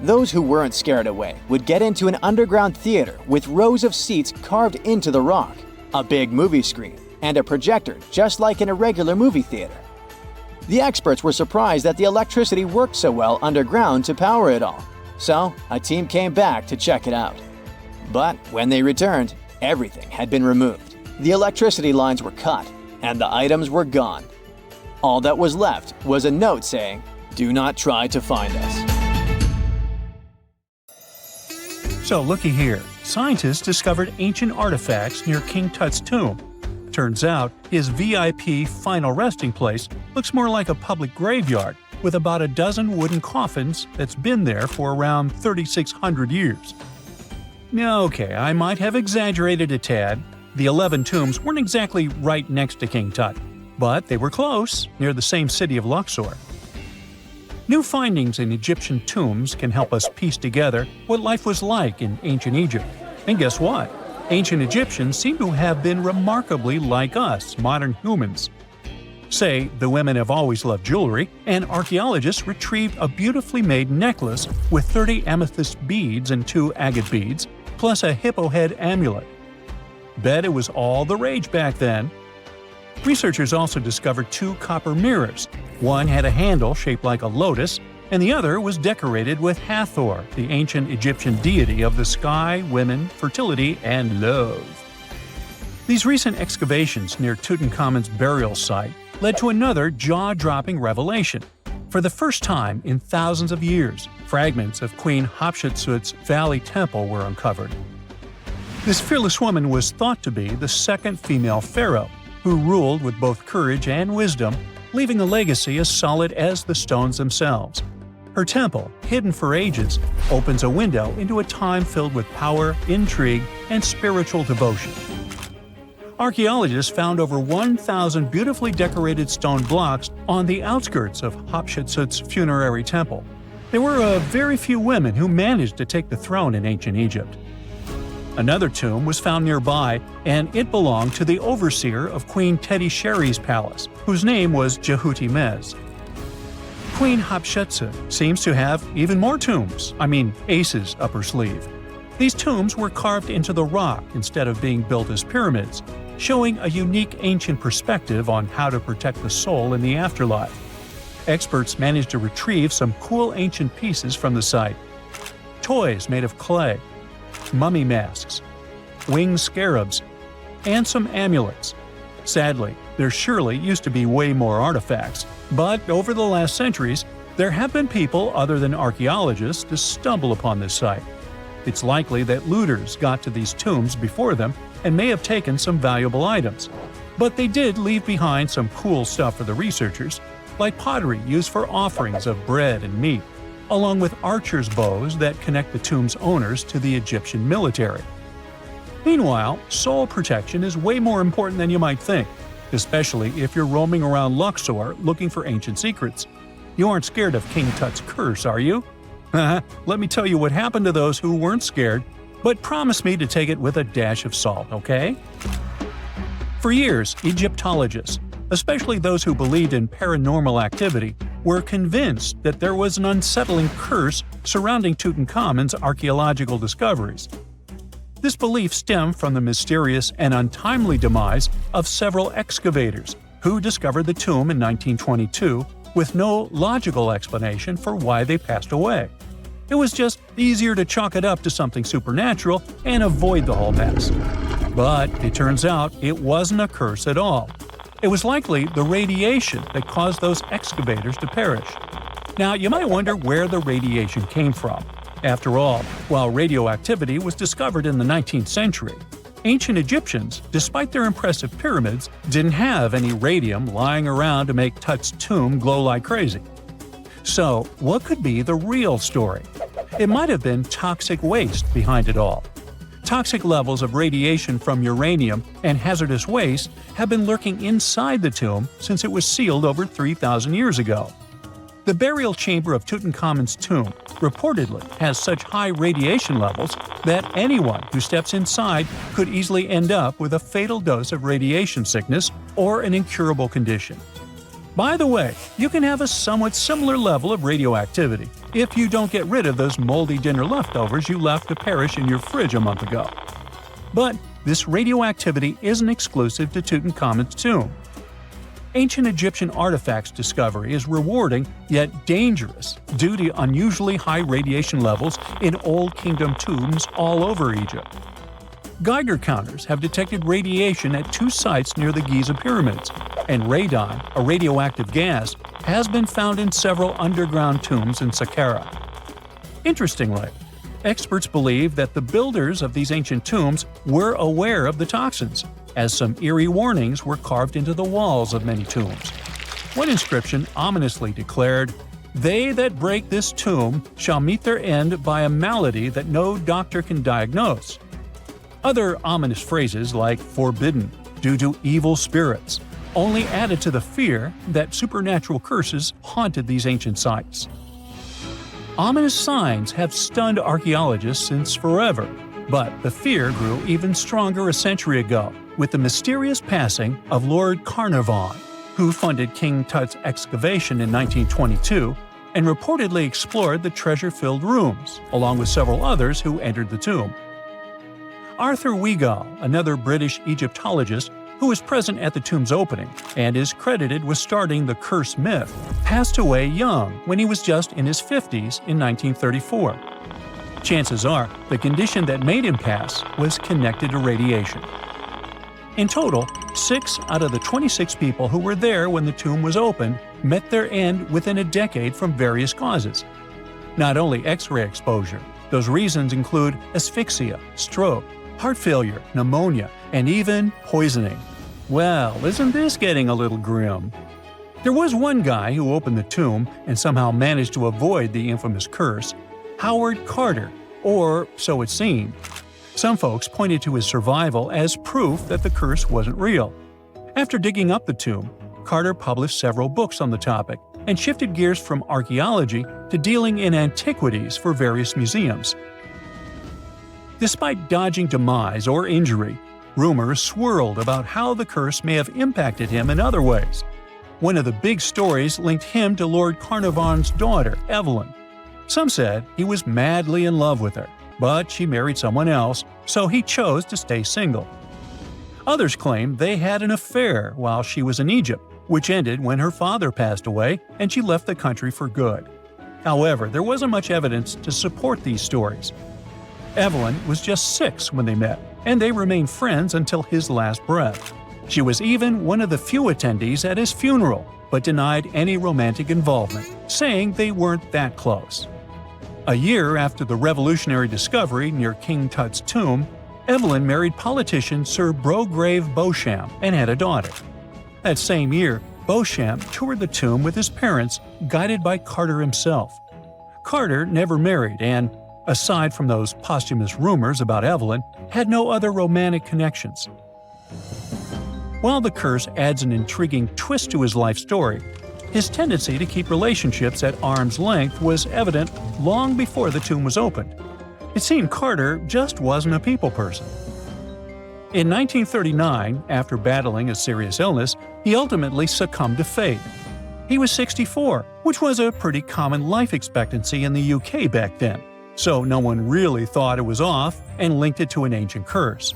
Those who weren't scared away would get into an underground theater with rows of seats carved into the rock, a big movie screen, and a projector just like in a regular movie theater. The experts were surprised that the electricity worked so well underground to power it all. So, a team came back to check it out. But when they returned, everything had been removed. The electricity lines were cut, and the items were gone. All that was left was a note saying, "Do not try to find us." So looky here, scientists discovered ancient artifacts near King Tut's tomb. Turns out, his VIP final resting place looks more like a public graveyard with about a dozen wooden coffins that's been there for around 3,600 years. Now, okay, I might have exaggerated a tad. The 11 tombs weren't exactly right next to King Tut, but they were close, near the same city of Luxor. New findings in Egyptian tombs can help us piece together what life was like in ancient Egypt. And guess what? Ancient Egyptians seem to have been remarkably like us, modern humans. Say, the women have always loved jewelry, and archaeologists retrieved a beautifully made necklace with 30 amethyst beads and 2 agate beads, plus a hippo head amulet. Bet it was all the rage back then. Researchers also discovered 2 copper mirrors. One had a handle shaped like a lotus, and the other was decorated with Hathor, the ancient Egyptian deity of the sky, women, fertility, and love. These recent excavations near Tutankhamun's burial site led to another jaw-dropping revelation. For the first time in thousands of years, fragments of Queen Hatshepsut's Valley Temple were uncovered. This fearless woman was thought to be the second female pharaoh, who ruled with both courage and wisdom, leaving a legacy as solid as the stones themselves. Her temple, hidden for ages, opens a window into a time filled with power, intrigue, and spiritual devotion. Archaeologists found over 1,000 beautifully decorated stone blocks on the outskirts of Hatshepsut's funerary temple. There were very few women who managed to take the throne in ancient Egypt. Another tomb was found nearby, and it belonged to the overseer of Queen Teti Sheri's palace, whose name was Jehuti-Mez. Queen Hatshepsut seems to have even more tombs, aces up her sleeve. These tombs were carved into the rock instead of being built as pyramids, showing a unique ancient perspective on how to protect the soul in the afterlife. Experts managed to retrieve some cool ancient pieces from the site. Toys made of clay, mummy masks, winged scarabs, and some amulets. Sadly, there surely used to be way more artifacts, but over the last centuries, there have been people other than archaeologists to stumble upon this site. It's likely that looters got to these tombs before them and may have taken some valuable items. But they did leave behind some cool stuff for the researchers, like pottery used for offerings of bread and meat, along with archers' bows that connect the tomb's owners to the Egyptian military. Meanwhile, soul protection is way more important than you might think, especially if you're roaming around Luxor looking for ancient secrets. You aren't scared of King Tut's curse, are you? Let me tell you what happened to those who weren't scared, but promise me to take it with a dash of salt, okay? For years, Egyptologists, especially those who believed in paranormal activity, were convinced that there was an unsettling curse surrounding Tutankhamun's archaeological discoveries. This belief stemmed from the mysterious and untimely demise of several excavators who discovered the tomb in 1922 with no logical explanation for why they passed away. It was just easier to chalk it up to something supernatural and avoid the whole mess. But it turns out it wasn't a curse at all. It was likely the radiation that caused those excavators to perish. Now, you might wonder where the radiation came from. After all, while radioactivity was discovered in the 19th century, ancient Egyptians, despite their impressive pyramids, didn't have any radium lying around to make Tut's tomb glow like crazy. So, what could be the real story? It might have been toxic waste behind it all. Toxic levels of radiation from uranium and hazardous waste have been lurking inside the tomb since it was sealed over 3,000 years ago. The burial chamber of Tutankhamun's tomb reportedly has such high radiation levels that anyone who steps inside could easily end up with a fatal dose of radiation sickness or an incurable condition. By the way, you can have a somewhat similar level of radioactivity if you don't get rid of those moldy dinner leftovers you left to perish in your fridge a month ago. But this radioactivity isn't exclusive to Tutankhamun's tomb. Ancient Egyptian artifacts discovery is rewarding yet dangerous due to unusually high radiation levels in Old Kingdom tombs all over Egypt. Geiger counters have detected radiation at 2 sites near the Giza pyramids, and radon, a radioactive gas, has been found in several underground tombs in Saqqara. Interestingly, experts believe that the builders of these ancient tombs were aware of the toxins, as some eerie warnings were carved into the walls of many tombs. One inscription ominously declared, "They that break this tomb shall meet their end by a malady that no doctor can diagnose." Other ominous phrases like "forbidden," "due to evil spirits," only added to the fear that supernatural curses haunted these ancient sites. Ominous signs have stunned archaeologists since forever, but the fear grew even stronger a century ago with the mysterious passing of Lord Carnarvon, who funded King Tut's excavation in 1922 and reportedly explored the treasure-filled rooms, along with several others who entered the tomb. Arthur Weigall, another British Egyptologist who was present at the tomb's opening and is credited with starting the curse myth, passed away young when he was just in his 50s in 1934. Chances are the condition that made him pass was connected to radiation. In total, 6 out of the 26 people who were there when the tomb was opened met their end within a decade from various causes. Not only X-ray exposure, those reasons include asphyxia, stroke, heart failure, pneumonia, and even poisoning. Well, isn't this getting a little grim? There was one guy who opened the tomb and somehow managed to avoid the infamous curse, Howard Carter, or so it seemed. Some folks pointed to his survival as proof that the curse wasn't real. After digging up the tomb, Carter published several books on the topic and shifted gears from archaeology to dealing in antiquities for various museums. Despite dodging demise or injury, rumors swirled about how the curse may have impacted him in other ways. One of the big stories linked him to Lord Carnarvon's daughter, Evelyn. Some said he was madly in love with her, but she married someone else, so he chose to stay single. Others claimed they had an affair while she was in Egypt, which ended when her father passed away and she left the country for good. However, there wasn't much evidence to support these stories. Evelyn was just 6 when they met, and they remained friends until his last breath. She was even one of the few attendees at his funeral, but denied any romantic involvement, saying they weren't that close. A year after the revolutionary discovery near King Tut's tomb, Evelyn married politician Sir Brograve Beauchamp and had a daughter. That same year, Beauchamp toured the tomb with his parents, guided by Carter himself. Carter never married and, aside from those posthumous rumors about Evelyn, had no other romantic connections. While the curse adds an intriguing twist to his life story, his tendency to keep relationships at arm's length was evident long before the tomb was opened. It seemed Carter just wasn't a people person. In 1939, after battling a serious illness, he ultimately succumbed to fate. He was 64, which was a pretty common life expectancy in the UK back then, so no one really thought it was off and linked it to an ancient curse.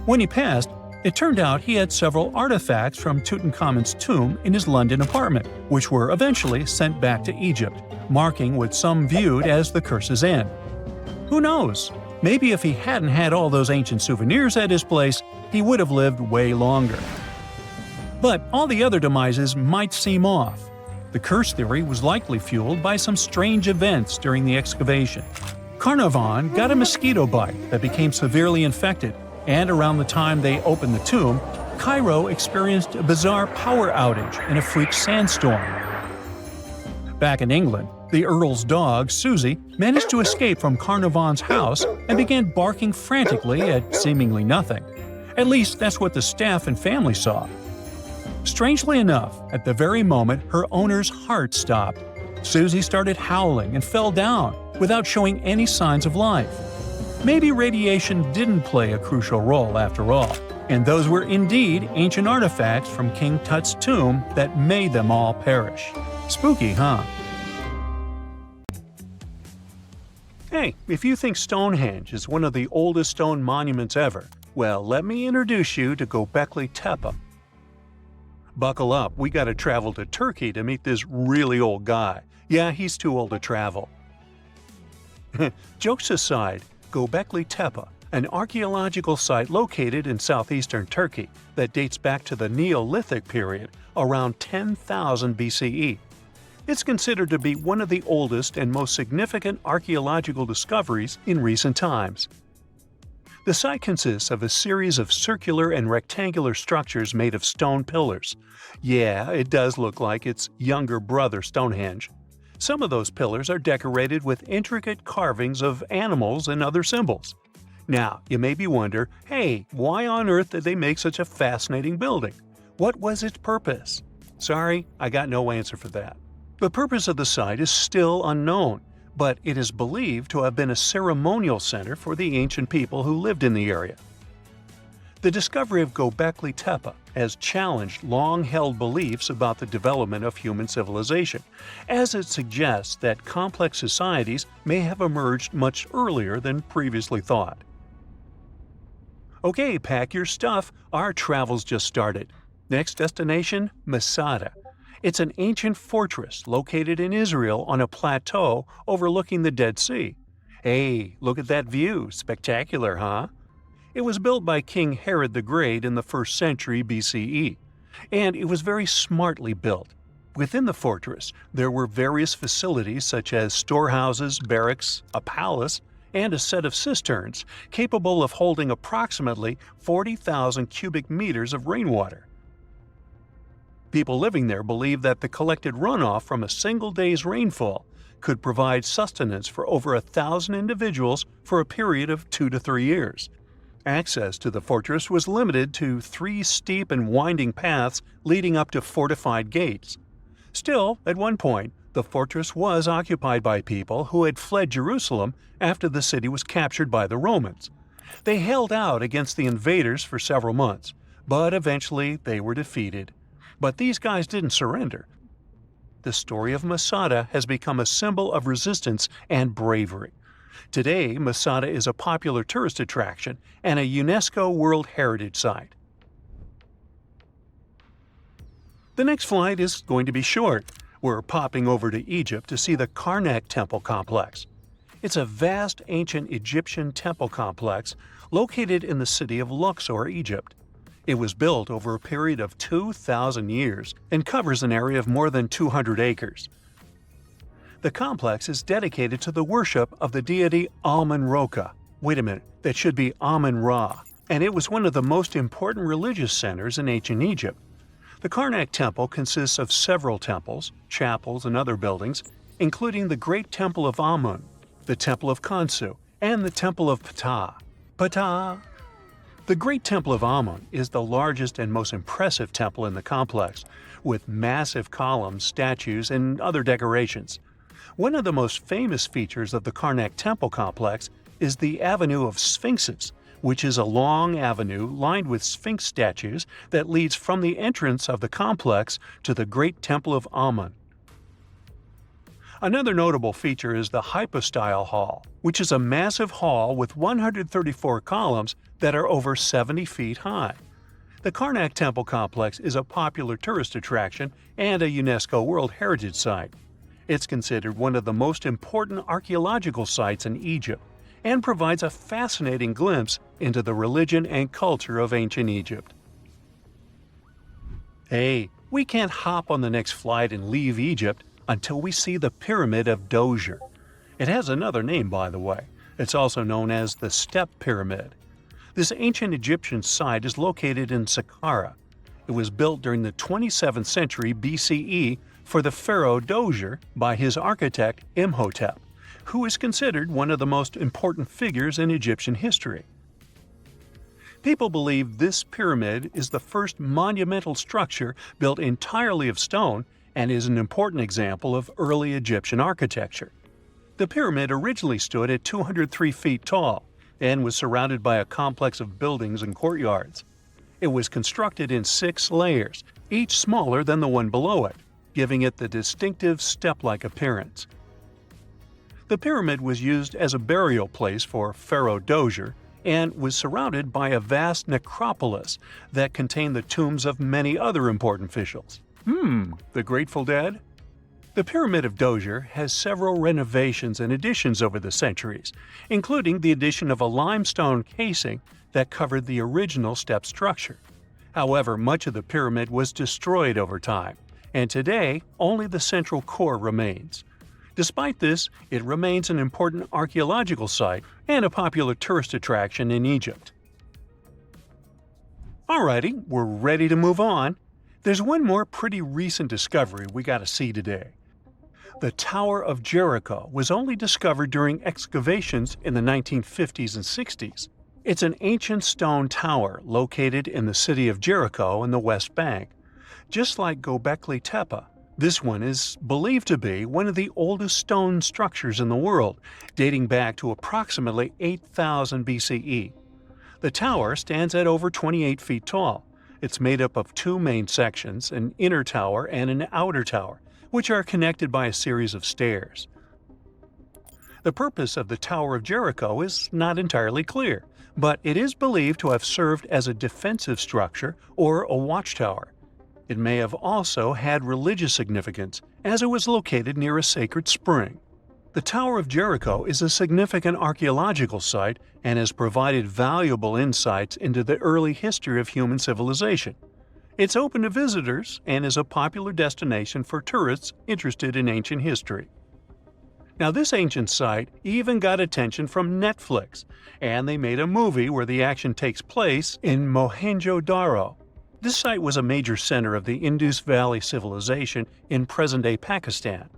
When he passed, it turned out he had several artifacts from Tutankhamun's tomb in his London apartment, which were eventually sent back to Egypt, marking what some viewed as the curse's end. Who knows? Maybe if he hadn't had all those ancient souvenirs at his place, he would have lived way longer. But all the other demises might seem off. The curse theory was likely fueled by some strange events during the excavation. Carnarvon got a mosquito bite that became severely infected, and around the time they opened the tomb, Cairo experienced a bizarre power outage and a freak sandstorm. Back in England, the Earl's dog, Susie, managed to escape from Carnarvon's house and began barking frantically at seemingly nothing. At least that's what the staff and family saw. Strangely enough, at the very moment her owner's heart stopped, Susie started howling and fell down without showing any signs of life. Maybe radiation didn't play a crucial role after all, and those were indeed ancient artifacts from King Tut's tomb that made them all perish. Spooky, huh? Hey, if you think Stonehenge is one of the oldest stone monuments ever, well, let me introduce you to Göbekli Tepe. Buckle up, we gotta travel to Turkey to meet this really old guy. Yeah, he's too old to travel. Jokes aside, Göbekli Tepe, an archaeological site located in southeastern Turkey that dates back to the Neolithic period, around 10,000 BCE. It's considered to be one of the oldest and most significant archaeological discoveries in recent times. The site consists of a series of circular and rectangular structures made of stone pillars. Yeah, it does look like its younger brother Stonehenge. Some of those pillars are decorated with intricate carvings of animals and other symbols. Now, you maybe wonder, hey, why on earth did they make such a fascinating building? What was its purpose? Sorry, I got no answer for that. The purpose of the site is still unknown, but it is believed to have been a ceremonial center for the ancient people who lived in the area. The discovery of Göbekli Tepe has challenged long-held beliefs about the development of human civilization, as it suggests that complex societies may have emerged much earlier than previously thought. Okay, pack your stuff, our travel's just started. Next destination, Masada. It's an ancient fortress located in Israel on a plateau overlooking the Dead Sea. Hey, look at that view, spectacular, huh? It was built by King Herod the Great in the 1st century BCE, and it was very smartly built. Within the fortress, there were various facilities such as storehouses, barracks, a palace, and a set of cisterns capable of holding approximately 40,000 cubic meters of rainwater. People living there believed that the collected runoff from a single day's rainfall could provide sustenance for over 1,000 individuals for a period of 2 to 3 years. Access to the fortress was limited to 3 steep and winding paths leading up to fortified gates. Still, at one point, the fortress was occupied by people who had fled Jerusalem after the city was captured by the Romans. They held out against the invaders for several months, but eventually they were defeated. But these guys didn't surrender. The story of Masada has become a symbol of resistance and bravery. Today, Masada is a popular tourist attraction and a UNESCO World Heritage Site. The next flight is going to be short. We're popping over to Egypt to see the Karnak Temple Complex. It's a vast ancient Egyptian temple complex located in the city of Luxor, Egypt. It was built over a period of 2,000 years and covers an area of more than 200 acres. The complex is dedicated to the worship of the deity Amun-Ra. Wait a minute, that should be Amun-Ra, and it was one of the most important religious centers in ancient Egypt. The Karnak Temple consists of several temples, chapels, and other buildings, including the Great Temple of Amun, the Temple of Khonsu, and the Temple of Ptah. Ptah! The Great Temple of Amun is the largest and most impressive temple in the complex, with massive columns, statues, and other decorations. One of the most famous features of the Karnak Temple complex is the Avenue of Sphinxes, which is a long avenue lined with Sphinx statues that leads from the entrance of the complex to the Great Temple of Amun. Another notable feature is the Hypostyle Hall, which is a massive hall with 134 columns that are over 70 feet high. The Karnak Temple Complex is a popular tourist attraction and a UNESCO World Heritage Site. It's considered one of the most important archaeological sites in Egypt and provides a fascinating glimpse into the religion and culture of ancient Egypt. Hey, we can't hop on the next flight and leave Egypt until we see the Pyramid of Djoser. It has another name, by the way. It's also known as the Step Pyramid. This ancient Egyptian site is located in Saqqara. It was built during the 27th century BCE for the pharaoh Djoser by his architect Imhotep, who is considered one of the most important figures in Egyptian history. People believe this pyramid is the first monumental structure built entirely of stone and is an important example of early Egyptian architecture. The pyramid originally stood at 203 feet tall and was surrounded by a complex of buildings and courtyards. It was constructed in 6 layers, each smaller than the one below it, giving it the distinctive step-like appearance. The pyramid was used as a burial place for Pharaoh Djoser and was surrounded by a vast necropolis that contained the tombs of many other important officials. The Grateful Dead? The Pyramid of Djoser has several renovations and additions over the centuries, including the addition of a limestone casing that covered the original step structure. However, much of the pyramid was destroyed over time, and today only the central core remains. Despite this, it remains an important archaeological site and a popular tourist attraction in Egypt. Alrighty, we're ready to move on. There's one more pretty recent discovery we gotta see today. The Tower of Jericho was only discovered during excavations in the 1950s and 60s. It's an ancient stone tower located in the city of Jericho in the West Bank. Just like Göbekli Tepe, this one is believed to be one of the oldest stone structures in the world, dating back to approximately 8000 BCE. The tower stands at over 28 feet tall. It's made up of two main sections, an inner tower and an outer tower, which are connected by a series of stairs. The purpose of the Tower of Jericho is not entirely clear, but it is believed to have served as a defensive structure or a watchtower. It may have also had religious significance, as it was located near a sacred spring. The Tower of Jericho is a significant archaeological site and has provided valuable insights into the early history of human civilization. It's open to visitors and is a popular destination for tourists interested in ancient history. Now, this ancient site even got attention from Netflix, and they made a movie where the action takes place in Mohenjo-Daro. This site was a major center of the Indus Valley civilization in present-day Pakistan.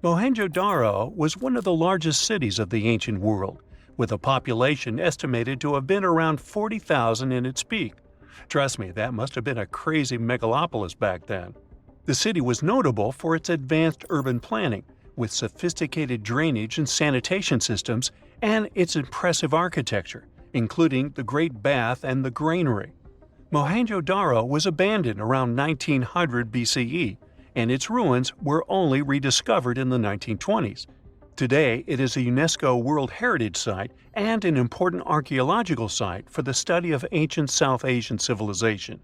Mohenjo-Daro was one of the largest cities of the ancient world, with a population estimated to have been around 40,000 in its peak. Trust me, that must have been a crazy megalopolis back then. The city was notable for its advanced urban planning, with sophisticated drainage and sanitation systems, and its impressive architecture, including the Great Bath and the Granary. Mohenjo-Daro was abandoned around 1900 BCE, and its ruins were only rediscovered in the 1920s. Today, it is a UNESCO World Heritage Site and an important archaeological site for the study of ancient South Asian civilization.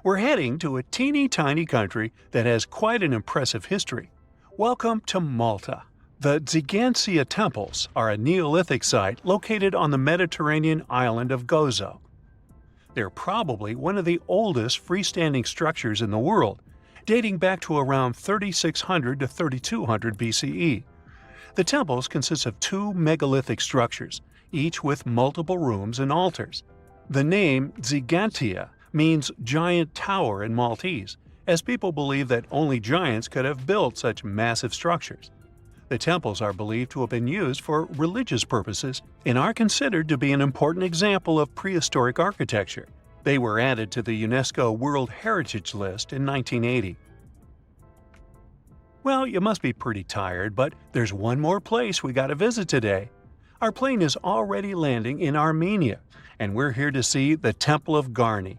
We're heading to a teeny-tiny country that has quite an impressive history. Welcome to Malta. The Xigantia Temples are a Neolithic site located on the Mediterranean island of Gozo. They're probably one of the oldest freestanding structures in the world, dating back to around 3600 to 3200 BCE. The temples consist of two megalithic structures, each with multiple rooms and altars. The name Xigantia means giant tower in Maltese, as people believe that only giants could have built such massive structures. The temples are believed to have been used for religious purposes and are considered to be an important example of prehistoric architecture. They were added to the UNESCO World Heritage List in 1980. Well, you must be pretty tired, but there's one more place we gotta visit today. Our plane is already landing in Armenia, and we're here to see the Temple of Garni.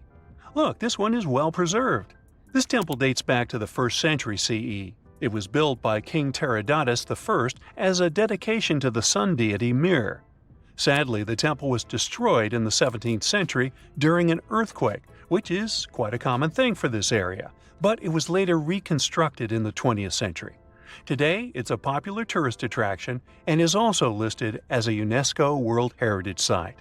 Look, this one is well preserved. This temple dates back to the 1st century CE. It was built by King Tiridates I as a dedication to the sun deity Mir. Sadly, the temple was destroyed in the 17th century during an earthquake, which is quite a common thing for this area, but it was later reconstructed in the 20th century. Today, it's a popular tourist attraction and is also listed as a UNESCO World Heritage Site.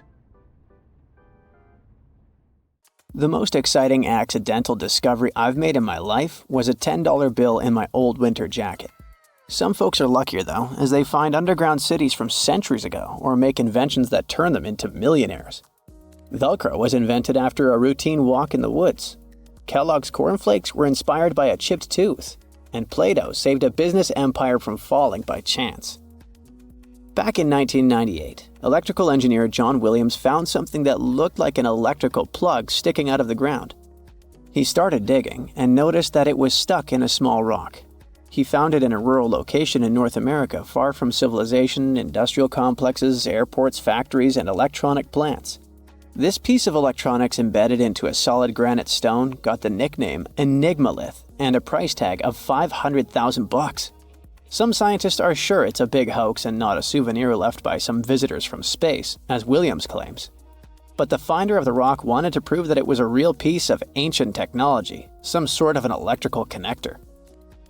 The most exciting accidental discovery I've made in my life was a $10 bill in my old winter jacket. Some folks are luckier though, as they find underground cities from centuries ago or make inventions that turn them into millionaires. Velcro was invented after a routine walk in the woods. Kellogg's cornflakes were inspired by a chipped tooth, and Play-Doh saved a business empire from falling by chance. Back in 1998, electrical engineer John Williams found something that looked like an electrical plug sticking out of the ground. He started digging and noticed that it was stuck in a small rock. He found it in a rural location in North America, far from civilization, industrial complexes, airports, factories, and electronic plants. This piece of electronics embedded into a solid granite stone got the nickname Enigmalith and a price tag of $500,000. Some scientists are sure it's a big hoax and not a souvenir left by some visitors from space, as Williams claims. But the finder of the rock wanted to prove that it was a real piece of ancient technology, some sort of an electrical connector.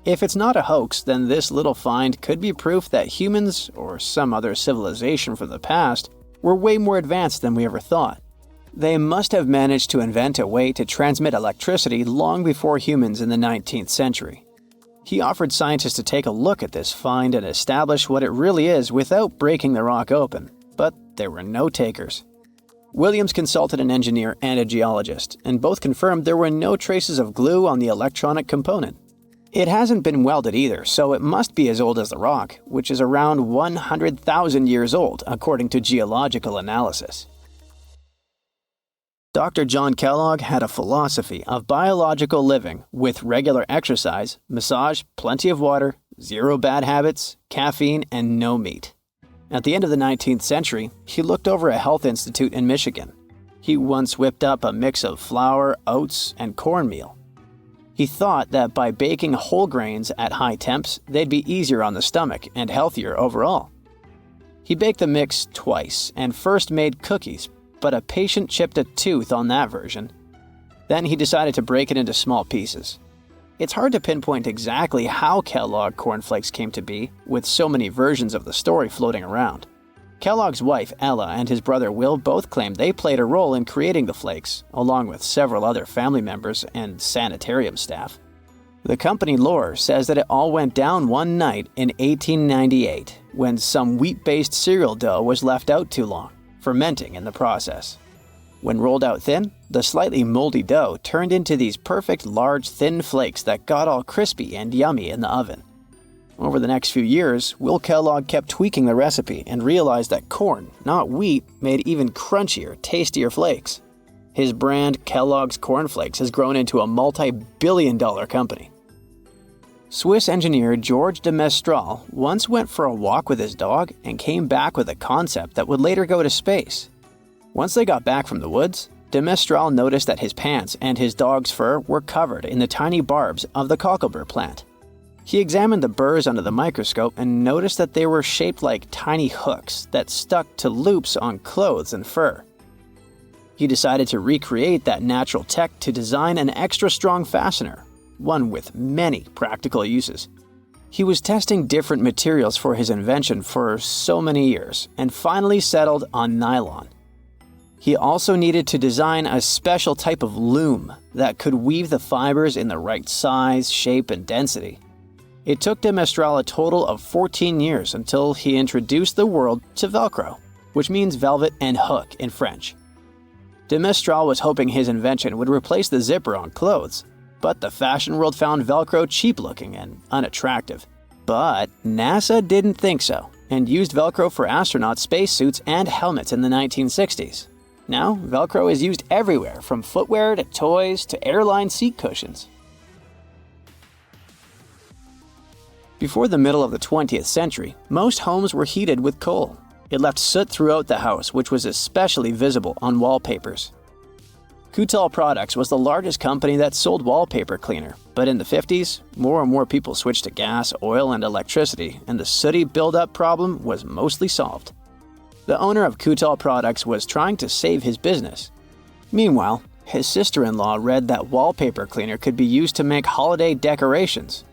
If it's not a hoax, then this little find could be proof that humans, or some other civilization from the past, were way more advanced than we ever thought. They must have managed to invent a way to transmit electricity long before humans in the 19th century. He offered scientists to take a look at this find and establish what it really is without breaking the rock open, but there were no takers. Williams consulted an engineer and a geologist, and both confirmed there were no traces of glue on the electronic component. It hasn't been welded either, so it must be as old as the rock, which is around 100,000 years old, according to geological analysis. Dr. John Kellogg had a philosophy of biological living with regular exercise, massage, plenty of water, zero bad habits, caffeine, and no meat. At the end of the 19th century, he looked over a health institute in Michigan. He once whipped up a mix of flour, oats, and cornmeal. He thought that by baking whole grains at high temps, they'd be easier on the stomach and healthier overall. He baked the mix twice and first made cookies, but a patient chipped a tooth on that version. Then he decided to break it into small pieces. It's hard to pinpoint exactly how Kellogg cornflakes came to be, with so many versions of the story floating around. Kellogg's wife, Ella, and his brother Will both claim they played a role in creating the flakes, along with several other family members and sanitarium staff. The company lore says that it all went down one night in 1898, when some wheat-based cereal dough was left out too long, fermenting in the process. When rolled out thin, the slightly moldy dough turned into these perfect large thin flakes that got all crispy and yummy in the oven. Over the next few years, Will Kellogg kept tweaking the recipe and realized that corn, not wheat, made even crunchier, tastier flakes. His brand, Kellogg's Corn Flakes, has grown into a multi-billion-dollar company. Swiss engineer George de Mestral once went for a walk with his dog and came back with a concept that would later go to space. Once they got back from the woods, de Mestral noticed that his pants and his dog's fur were covered in the tiny barbs of the cocklebur plant. He examined the burrs under the microscope and noticed that they were shaped like tiny hooks that stuck to loops on clothes and fur. He decided to recreate that natural tech to design an extra strong fastener, one with many practical uses. He was testing different materials for his invention for so many years and finally settled on nylon. He also needed to design a special type of loom that could weave the fibers in the right size, shape, and density. It took de Mestral a total of 14 years until he introduced the world to Velcro, which means velvet and hook in French. De Mestral was hoping his invention would replace the zipper on clothes, but the fashion world found Velcro cheap-looking and unattractive. But NASA didn't think so, and used Velcro for astronaut spacesuits and helmets in the 1960s. Now, Velcro is used everywhere, from footwear to toys to airline seat cushions. Before the middle of the 20th century, most homes were heated with coal. It left soot throughout the house, which was especially visible on wallpapers. Kutal Products was the largest company that sold wallpaper cleaner, but in the 50s, more and more people switched to gas, oil, and electricity, and the sooty buildup problem was mostly solved. The owner of Kutal Products was trying to save his business. Meanwhile, his sister-in-law read that wallpaper cleaner could be used to make holiday decorations.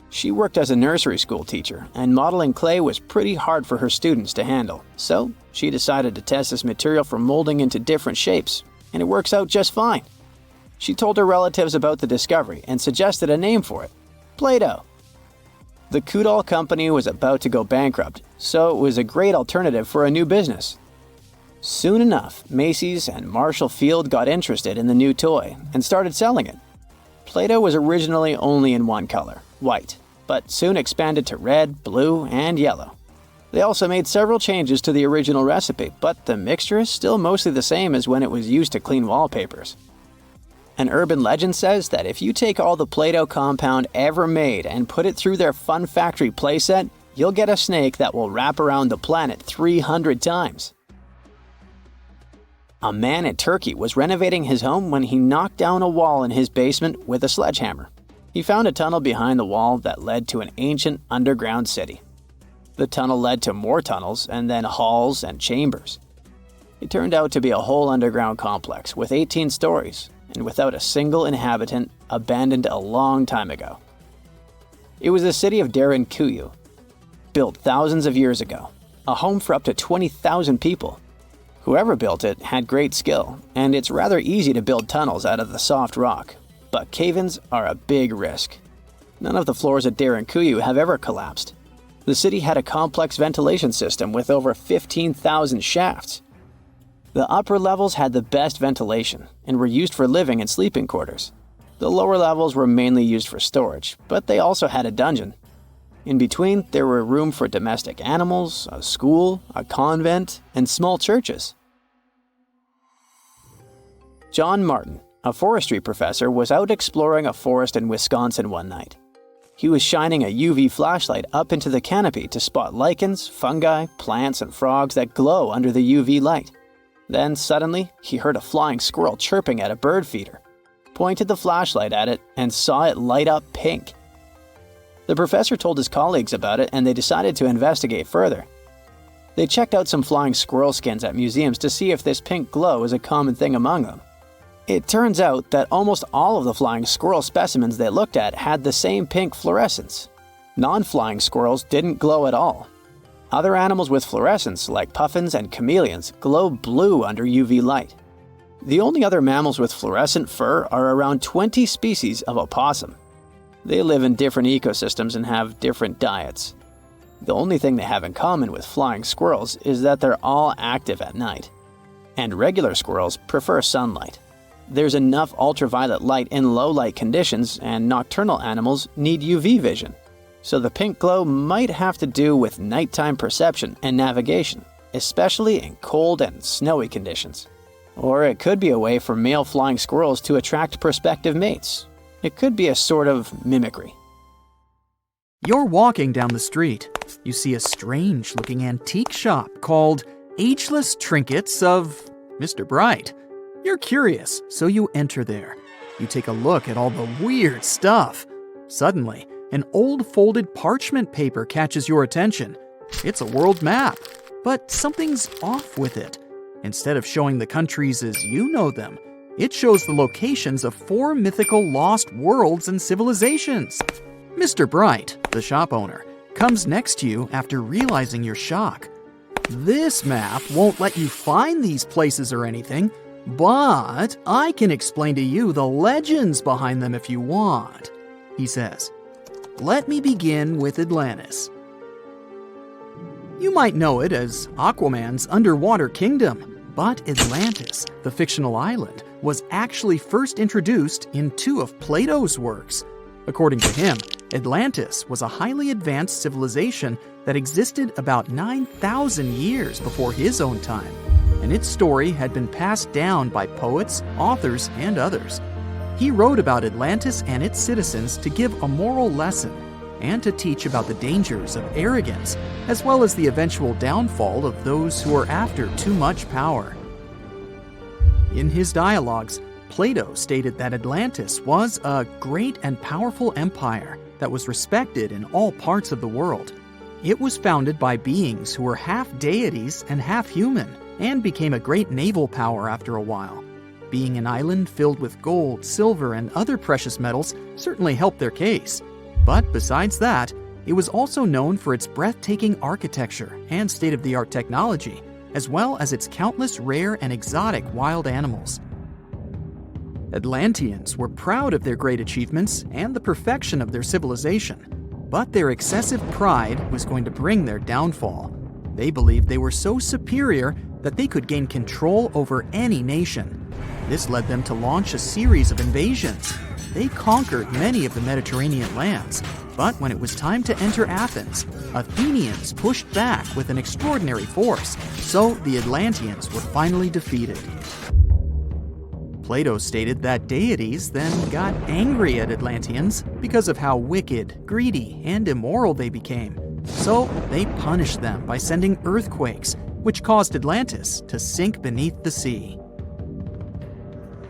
She worked as a nursery school teacher, and modeling clay was pretty hard for her students to handle, so she decided to test this material for molding into different shapes, and it works out just fine. She told her relatives about the discovery and suggested a name for it: Play-Doh. The Kutal company was about to go bankrupt, so it was a great alternative for a new business. Soon enough, Macy's and Marshall Field got interested in the new toy and started selling it. Play-Doh was originally only in one color, white, but soon expanded to red, blue, and yellow. They also made several changes to the original recipe, but the mixture is still mostly the same as when it was used to clean wallpapers. An urban legend says that if you take all the Play-Doh compound ever made and put it through their Fun Factory playset, you'll get a snake that will wrap around the planet 300 times. A man in Turkey was renovating his home when he knocked down a wall in his basement with a sledgehammer. He found a tunnel behind the wall that led to an ancient underground city. The tunnel led to more tunnels and then halls and chambers. It turned out to be a whole underground complex with 18 stories and without a single inhabitant, abandoned a long time ago. It was the city of Kuyu, built thousands of years ago, a home for up to 20,000 people. Whoever built it had great skill, and it's rather easy to build tunnels out of the soft rock, but cave-ins are a big risk. None of the floors at Kuyu have ever collapsed. The city had a complex ventilation system with over 15,000 shafts. The upper levels had the best ventilation and were used for living and sleeping quarters. The lower levels were mainly used for storage, but they also had a dungeon. In between, there were room for domestic animals, a school, a convent, and small churches. John Martin, a forestry professor, was out exploring a forest in Wisconsin one night. He was shining a UV flashlight up into the canopy to spot lichens, fungi, plants, and frogs that glow under the UV light. Then, suddenly, he heard a flying squirrel chirping at a bird feeder, pointed the flashlight at it, and saw it light up pink. The professor told his colleagues about it, and they decided to investigate further. They checked out some flying squirrel skins at museums to see if this pink glow is a common thing among them. It turns out that almost all of the flying squirrel specimens they looked at had the same pink fluorescence. Non-flying squirrels didn't glow at all. Other animals with fluorescence, like puffins and chameleons, glow blue under UV light. The only other mammals with fluorescent fur are around 20 species of opossum. They live in different ecosystems and have different diets. The only thing they have in common with flying squirrels is that they're all active at night. And regular squirrels prefer sunlight. There's enough ultraviolet light in low light conditions, and nocturnal animals need UV vision. So the pink glow might have to do with nighttime perception and navigation, especially in cold and snowy conditions. Or it could be a way for male flying squirrels to attract prospective mates. It could be a sort of mimicry. You're walking down the street. You see a strange-looking antique shop called Ageless Trinkets of Mr. Bright. You're curious, so you enter there. You take a look at all the weird stuff. Suddenly, an old folded parchment paper catches your attention. It's a world map, but something's off with it. Instead of showing the countries as you know them, it shows the locations of 4 mythical lost worlds and civilizations. Mr. Bright, the shop owner, comes next to you after realizing your shock. This map won't let you find these places or anything, but I can explain to you the legends behind them if you want, he says. Let me begin with Atlantis. You might know it as Aquaman's underwater kingdom, but Atlantis, the fictional island, was actually first introduced in 2 of Plato's works. According to him, Atlantis was a highly advanced civilization that existed about 9,000 years before his own time, and its story had been passed down by poets, authors, and others. He wrote about Atlantis and its citizens to give a moral lesson and to teach about the dangers of arrogance, as well as the eventual downfall of those who are after too much power. In his dialogues, Plato stated that Atlantis was a great and powerful empire that was respected in all parts of the world. It was founded by beings who were half deities and half human, and became a great naval power after a while. Being an island filled with gold, silver, and other precious metals certainly helped their case. But besides that, it was also known for its breathtaking architecture and state-of-the-art technology, as well as its countless rare and exotic wild animals. Atlanteans were proud of their great achievements and the perfection of their civilization, but their excessive pride was going to bring their downfall. They believed they were so superior that they could gain control over any nation. This led them to launch a series of invasions. They conquered many of the Mediterranean lands, but when it was time to enter Athens, Athenians pushed back with an extraordinary force, so the Atlanteans were finally defeated. Plato stated that deities then got angry at Atlanteans because of how wicked, greedy, and immoral they became. So they punished them by sending earthquakes, which caused Atlantis to sink beneath the sea.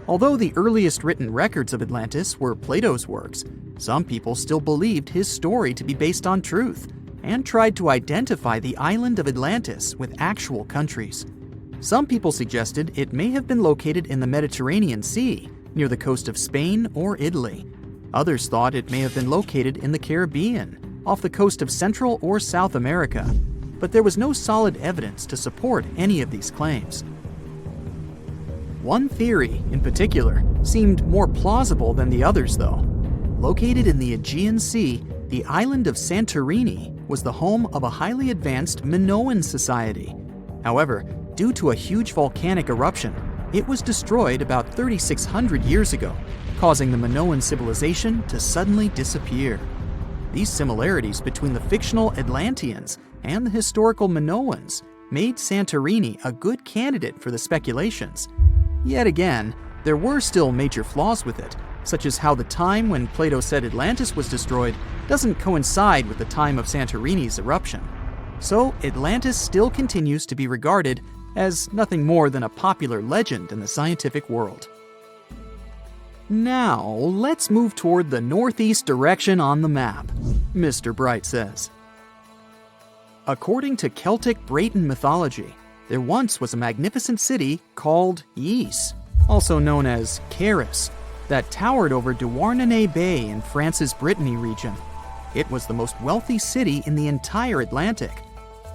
Although the earliest written records of Atlantis were Plato's works, Some people still believed his story to be based on truth and tried to identify the island of Atlantis with actual countries. Some people suggested it may have been located in the Mediterranean Sea, near the coast of Spain or Italy. Others thought it may have been located in the Caribbean, off the coast of Central or South America, but there was no solid evidence to support any of these claims. One theory, in particular, seemed more plausible than the others, though. Located in the Aegean Sea, the island of Santorini was the home of a highly advanced Minoan society. However, due to a huge volcanic eruption, it was destroyed about 3,600 years ago, causing the Minoan civilization to suddenly disappear. These similarities between the fictional Atlanteans and the historical Minoans made Santorini a good candidate for the speculations. Yet again, there were still major flaws with it, such as how the time when Plato said Atlantis was destroyed doesn't coincide with the time of Santorini's eruption. So Atlantis still continues to be regarded as nothing more than a popular legend in the scientific world. Now, let's move toward the northeast direction on the map, Mr. Bright says. According to Celtic Breton mythology, there once was a magnificent city called Ys, also known as Caris, that towered over Douarnenez Bay in France's Brittany region. It was the most wealthy city in the entire Atlantic.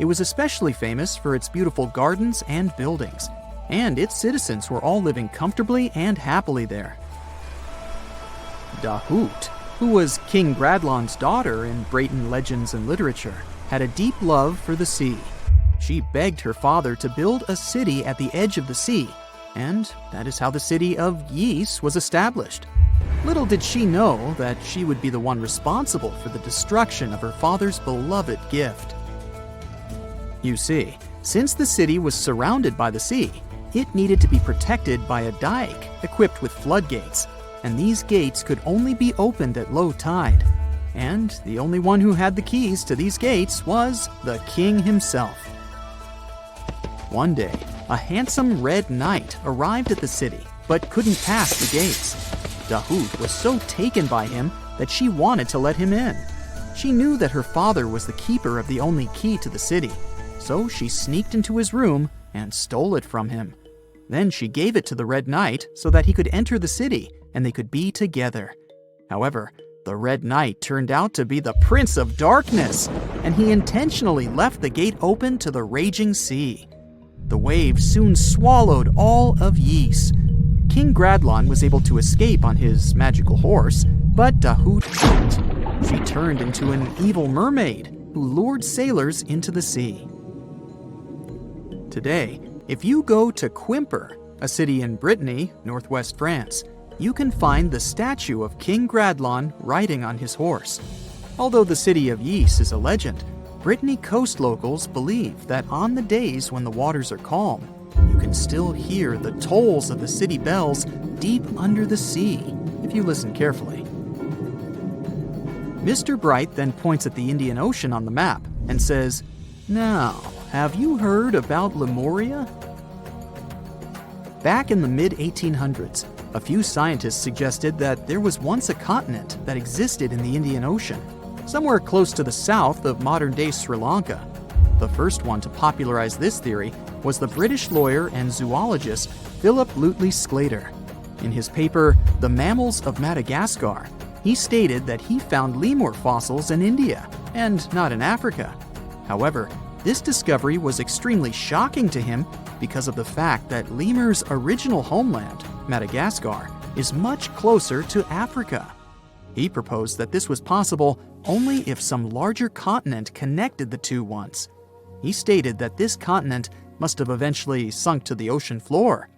It was especially famous for its beautiful gardens and buildings, and its citizens were all living comfortably and happily there. Dahut, who was King Gradlon's daughter in Breton legends and literature, had a deep love for the sea. She begged her father to build a city at the edge of the sea, and that is how the city of Ys was established. Little did she know that she would be the one responsible for the destruction of her father's beloved gift. You see, since the city was surrounded by the sea, it needed to be protected by a dike equipped with floodgates, and these gates could only be opened at low tide. And the only one who had the keys to these gates was the king himself. One day, a handsome red knight arrived at the city, but couldn't pass the gates. Dahut was so taken by him that she wanted to let him in. She knew that her father was the keeper of the only key to the city, so she sneaked into his room and stole it from him. Then she gave it to the Red Knight so that he could enter the city and they could be together. However, the Red Knight turned out to be the Prince of Darkness, and he intentionally left the gate open to the raging sea. The waves soon swallowed all of Ys. King Gradlon was able to escape on his magical horse, but Dahut didn't. She turned into an evil mermaid who lured sailors into the sea. Today, if you go to Quimper, a city in Brittany, northwest France, you can find the statue of King Gradlon riding on his horse. Although the city of Ys is a legend, Brittany coast locals believe that on the days when the waters are calm, you can still hear the tolls of the city bells deep under the sea, if you listen carefully. Mr. Bright then points at the Indian Ocean on the map and says, "Now, have you heard about Lemuria?" Back in the mid-1800s, a few scientists suggested that there was once a continent that existed in the Indian Ocean, somewhere close to the south of modern-day Sri Lanka. The first one to popularize this theory was the British lawyer and zoologist Philip Lutley Sclater. In his paper, The Mammals of Madagascar, he stated that he found lemur fossils in India and not in Africa. However, this discovery was extremely shocking to him because of the fact that lemurs' original homeland, Madagascar, is much closer to Africa. He proposed that this was possible only if some larger continent connected the two once. He stated that this continent must have eventually sunk to the ocean floor.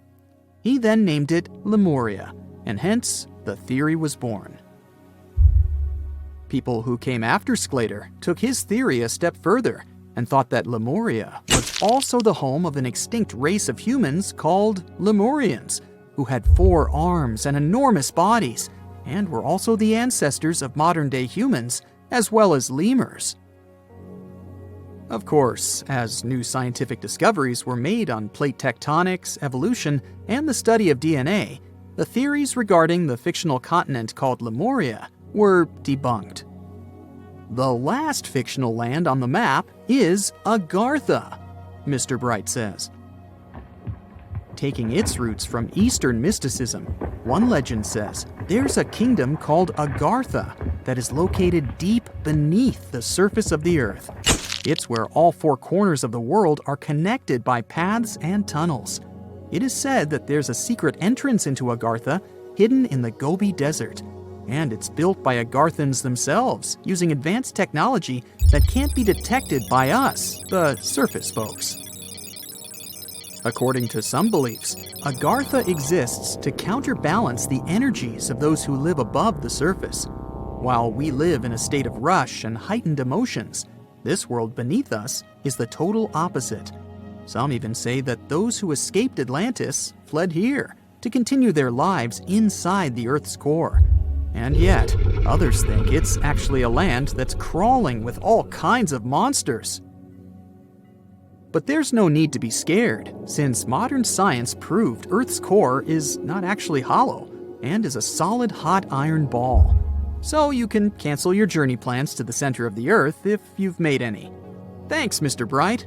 He then named it Lemuria, and hence the theory was born. People who came after Sclater took his theory a step further and thought that Lemuria was also the home of an extinct race of humans called Lemurians, who had 4 arms and enormous bodies, and were also the ancestors of modern-day humans, as well as lemurs. Of course, as new scientific discoveries were made on plate tectonics, evolution, and the study of DNA, the theories regarding the fictional continent called Lemuria were debunked. The last fictional land on the map is Agartha, Mr. Bright says. Taking its roots from Eastern mysticism, one legend says there's a kingdom called Agartha that is located deep beneath the surface of the earth. It's where all four corners of the world are connected by paths and tunnels. It is said that there's a secret entrance into Agartha hidden in the Gobi Desert, and it's built by Agarthans themselves using advanced technology that can't be detected by us, the surface folks. According to some beliefs, Agartha exists to counterbalance the energies of those who live above the surface. While we live in a state of rush and heightened emotions, this world beneath us is the total opposite. Some even say that those who escaped Atlantis fled here to continue their lives inside the Earth's core. And yet, others think it's actually a land that's crawling with all kinds of monsters. But there's no need to be scared, since modern science proved Earth's core is not actually hollow and is a solid hot iron ball. So you can cancel your journey plans to the center of the Earth if you've made any. Thanks, Mr. Bright.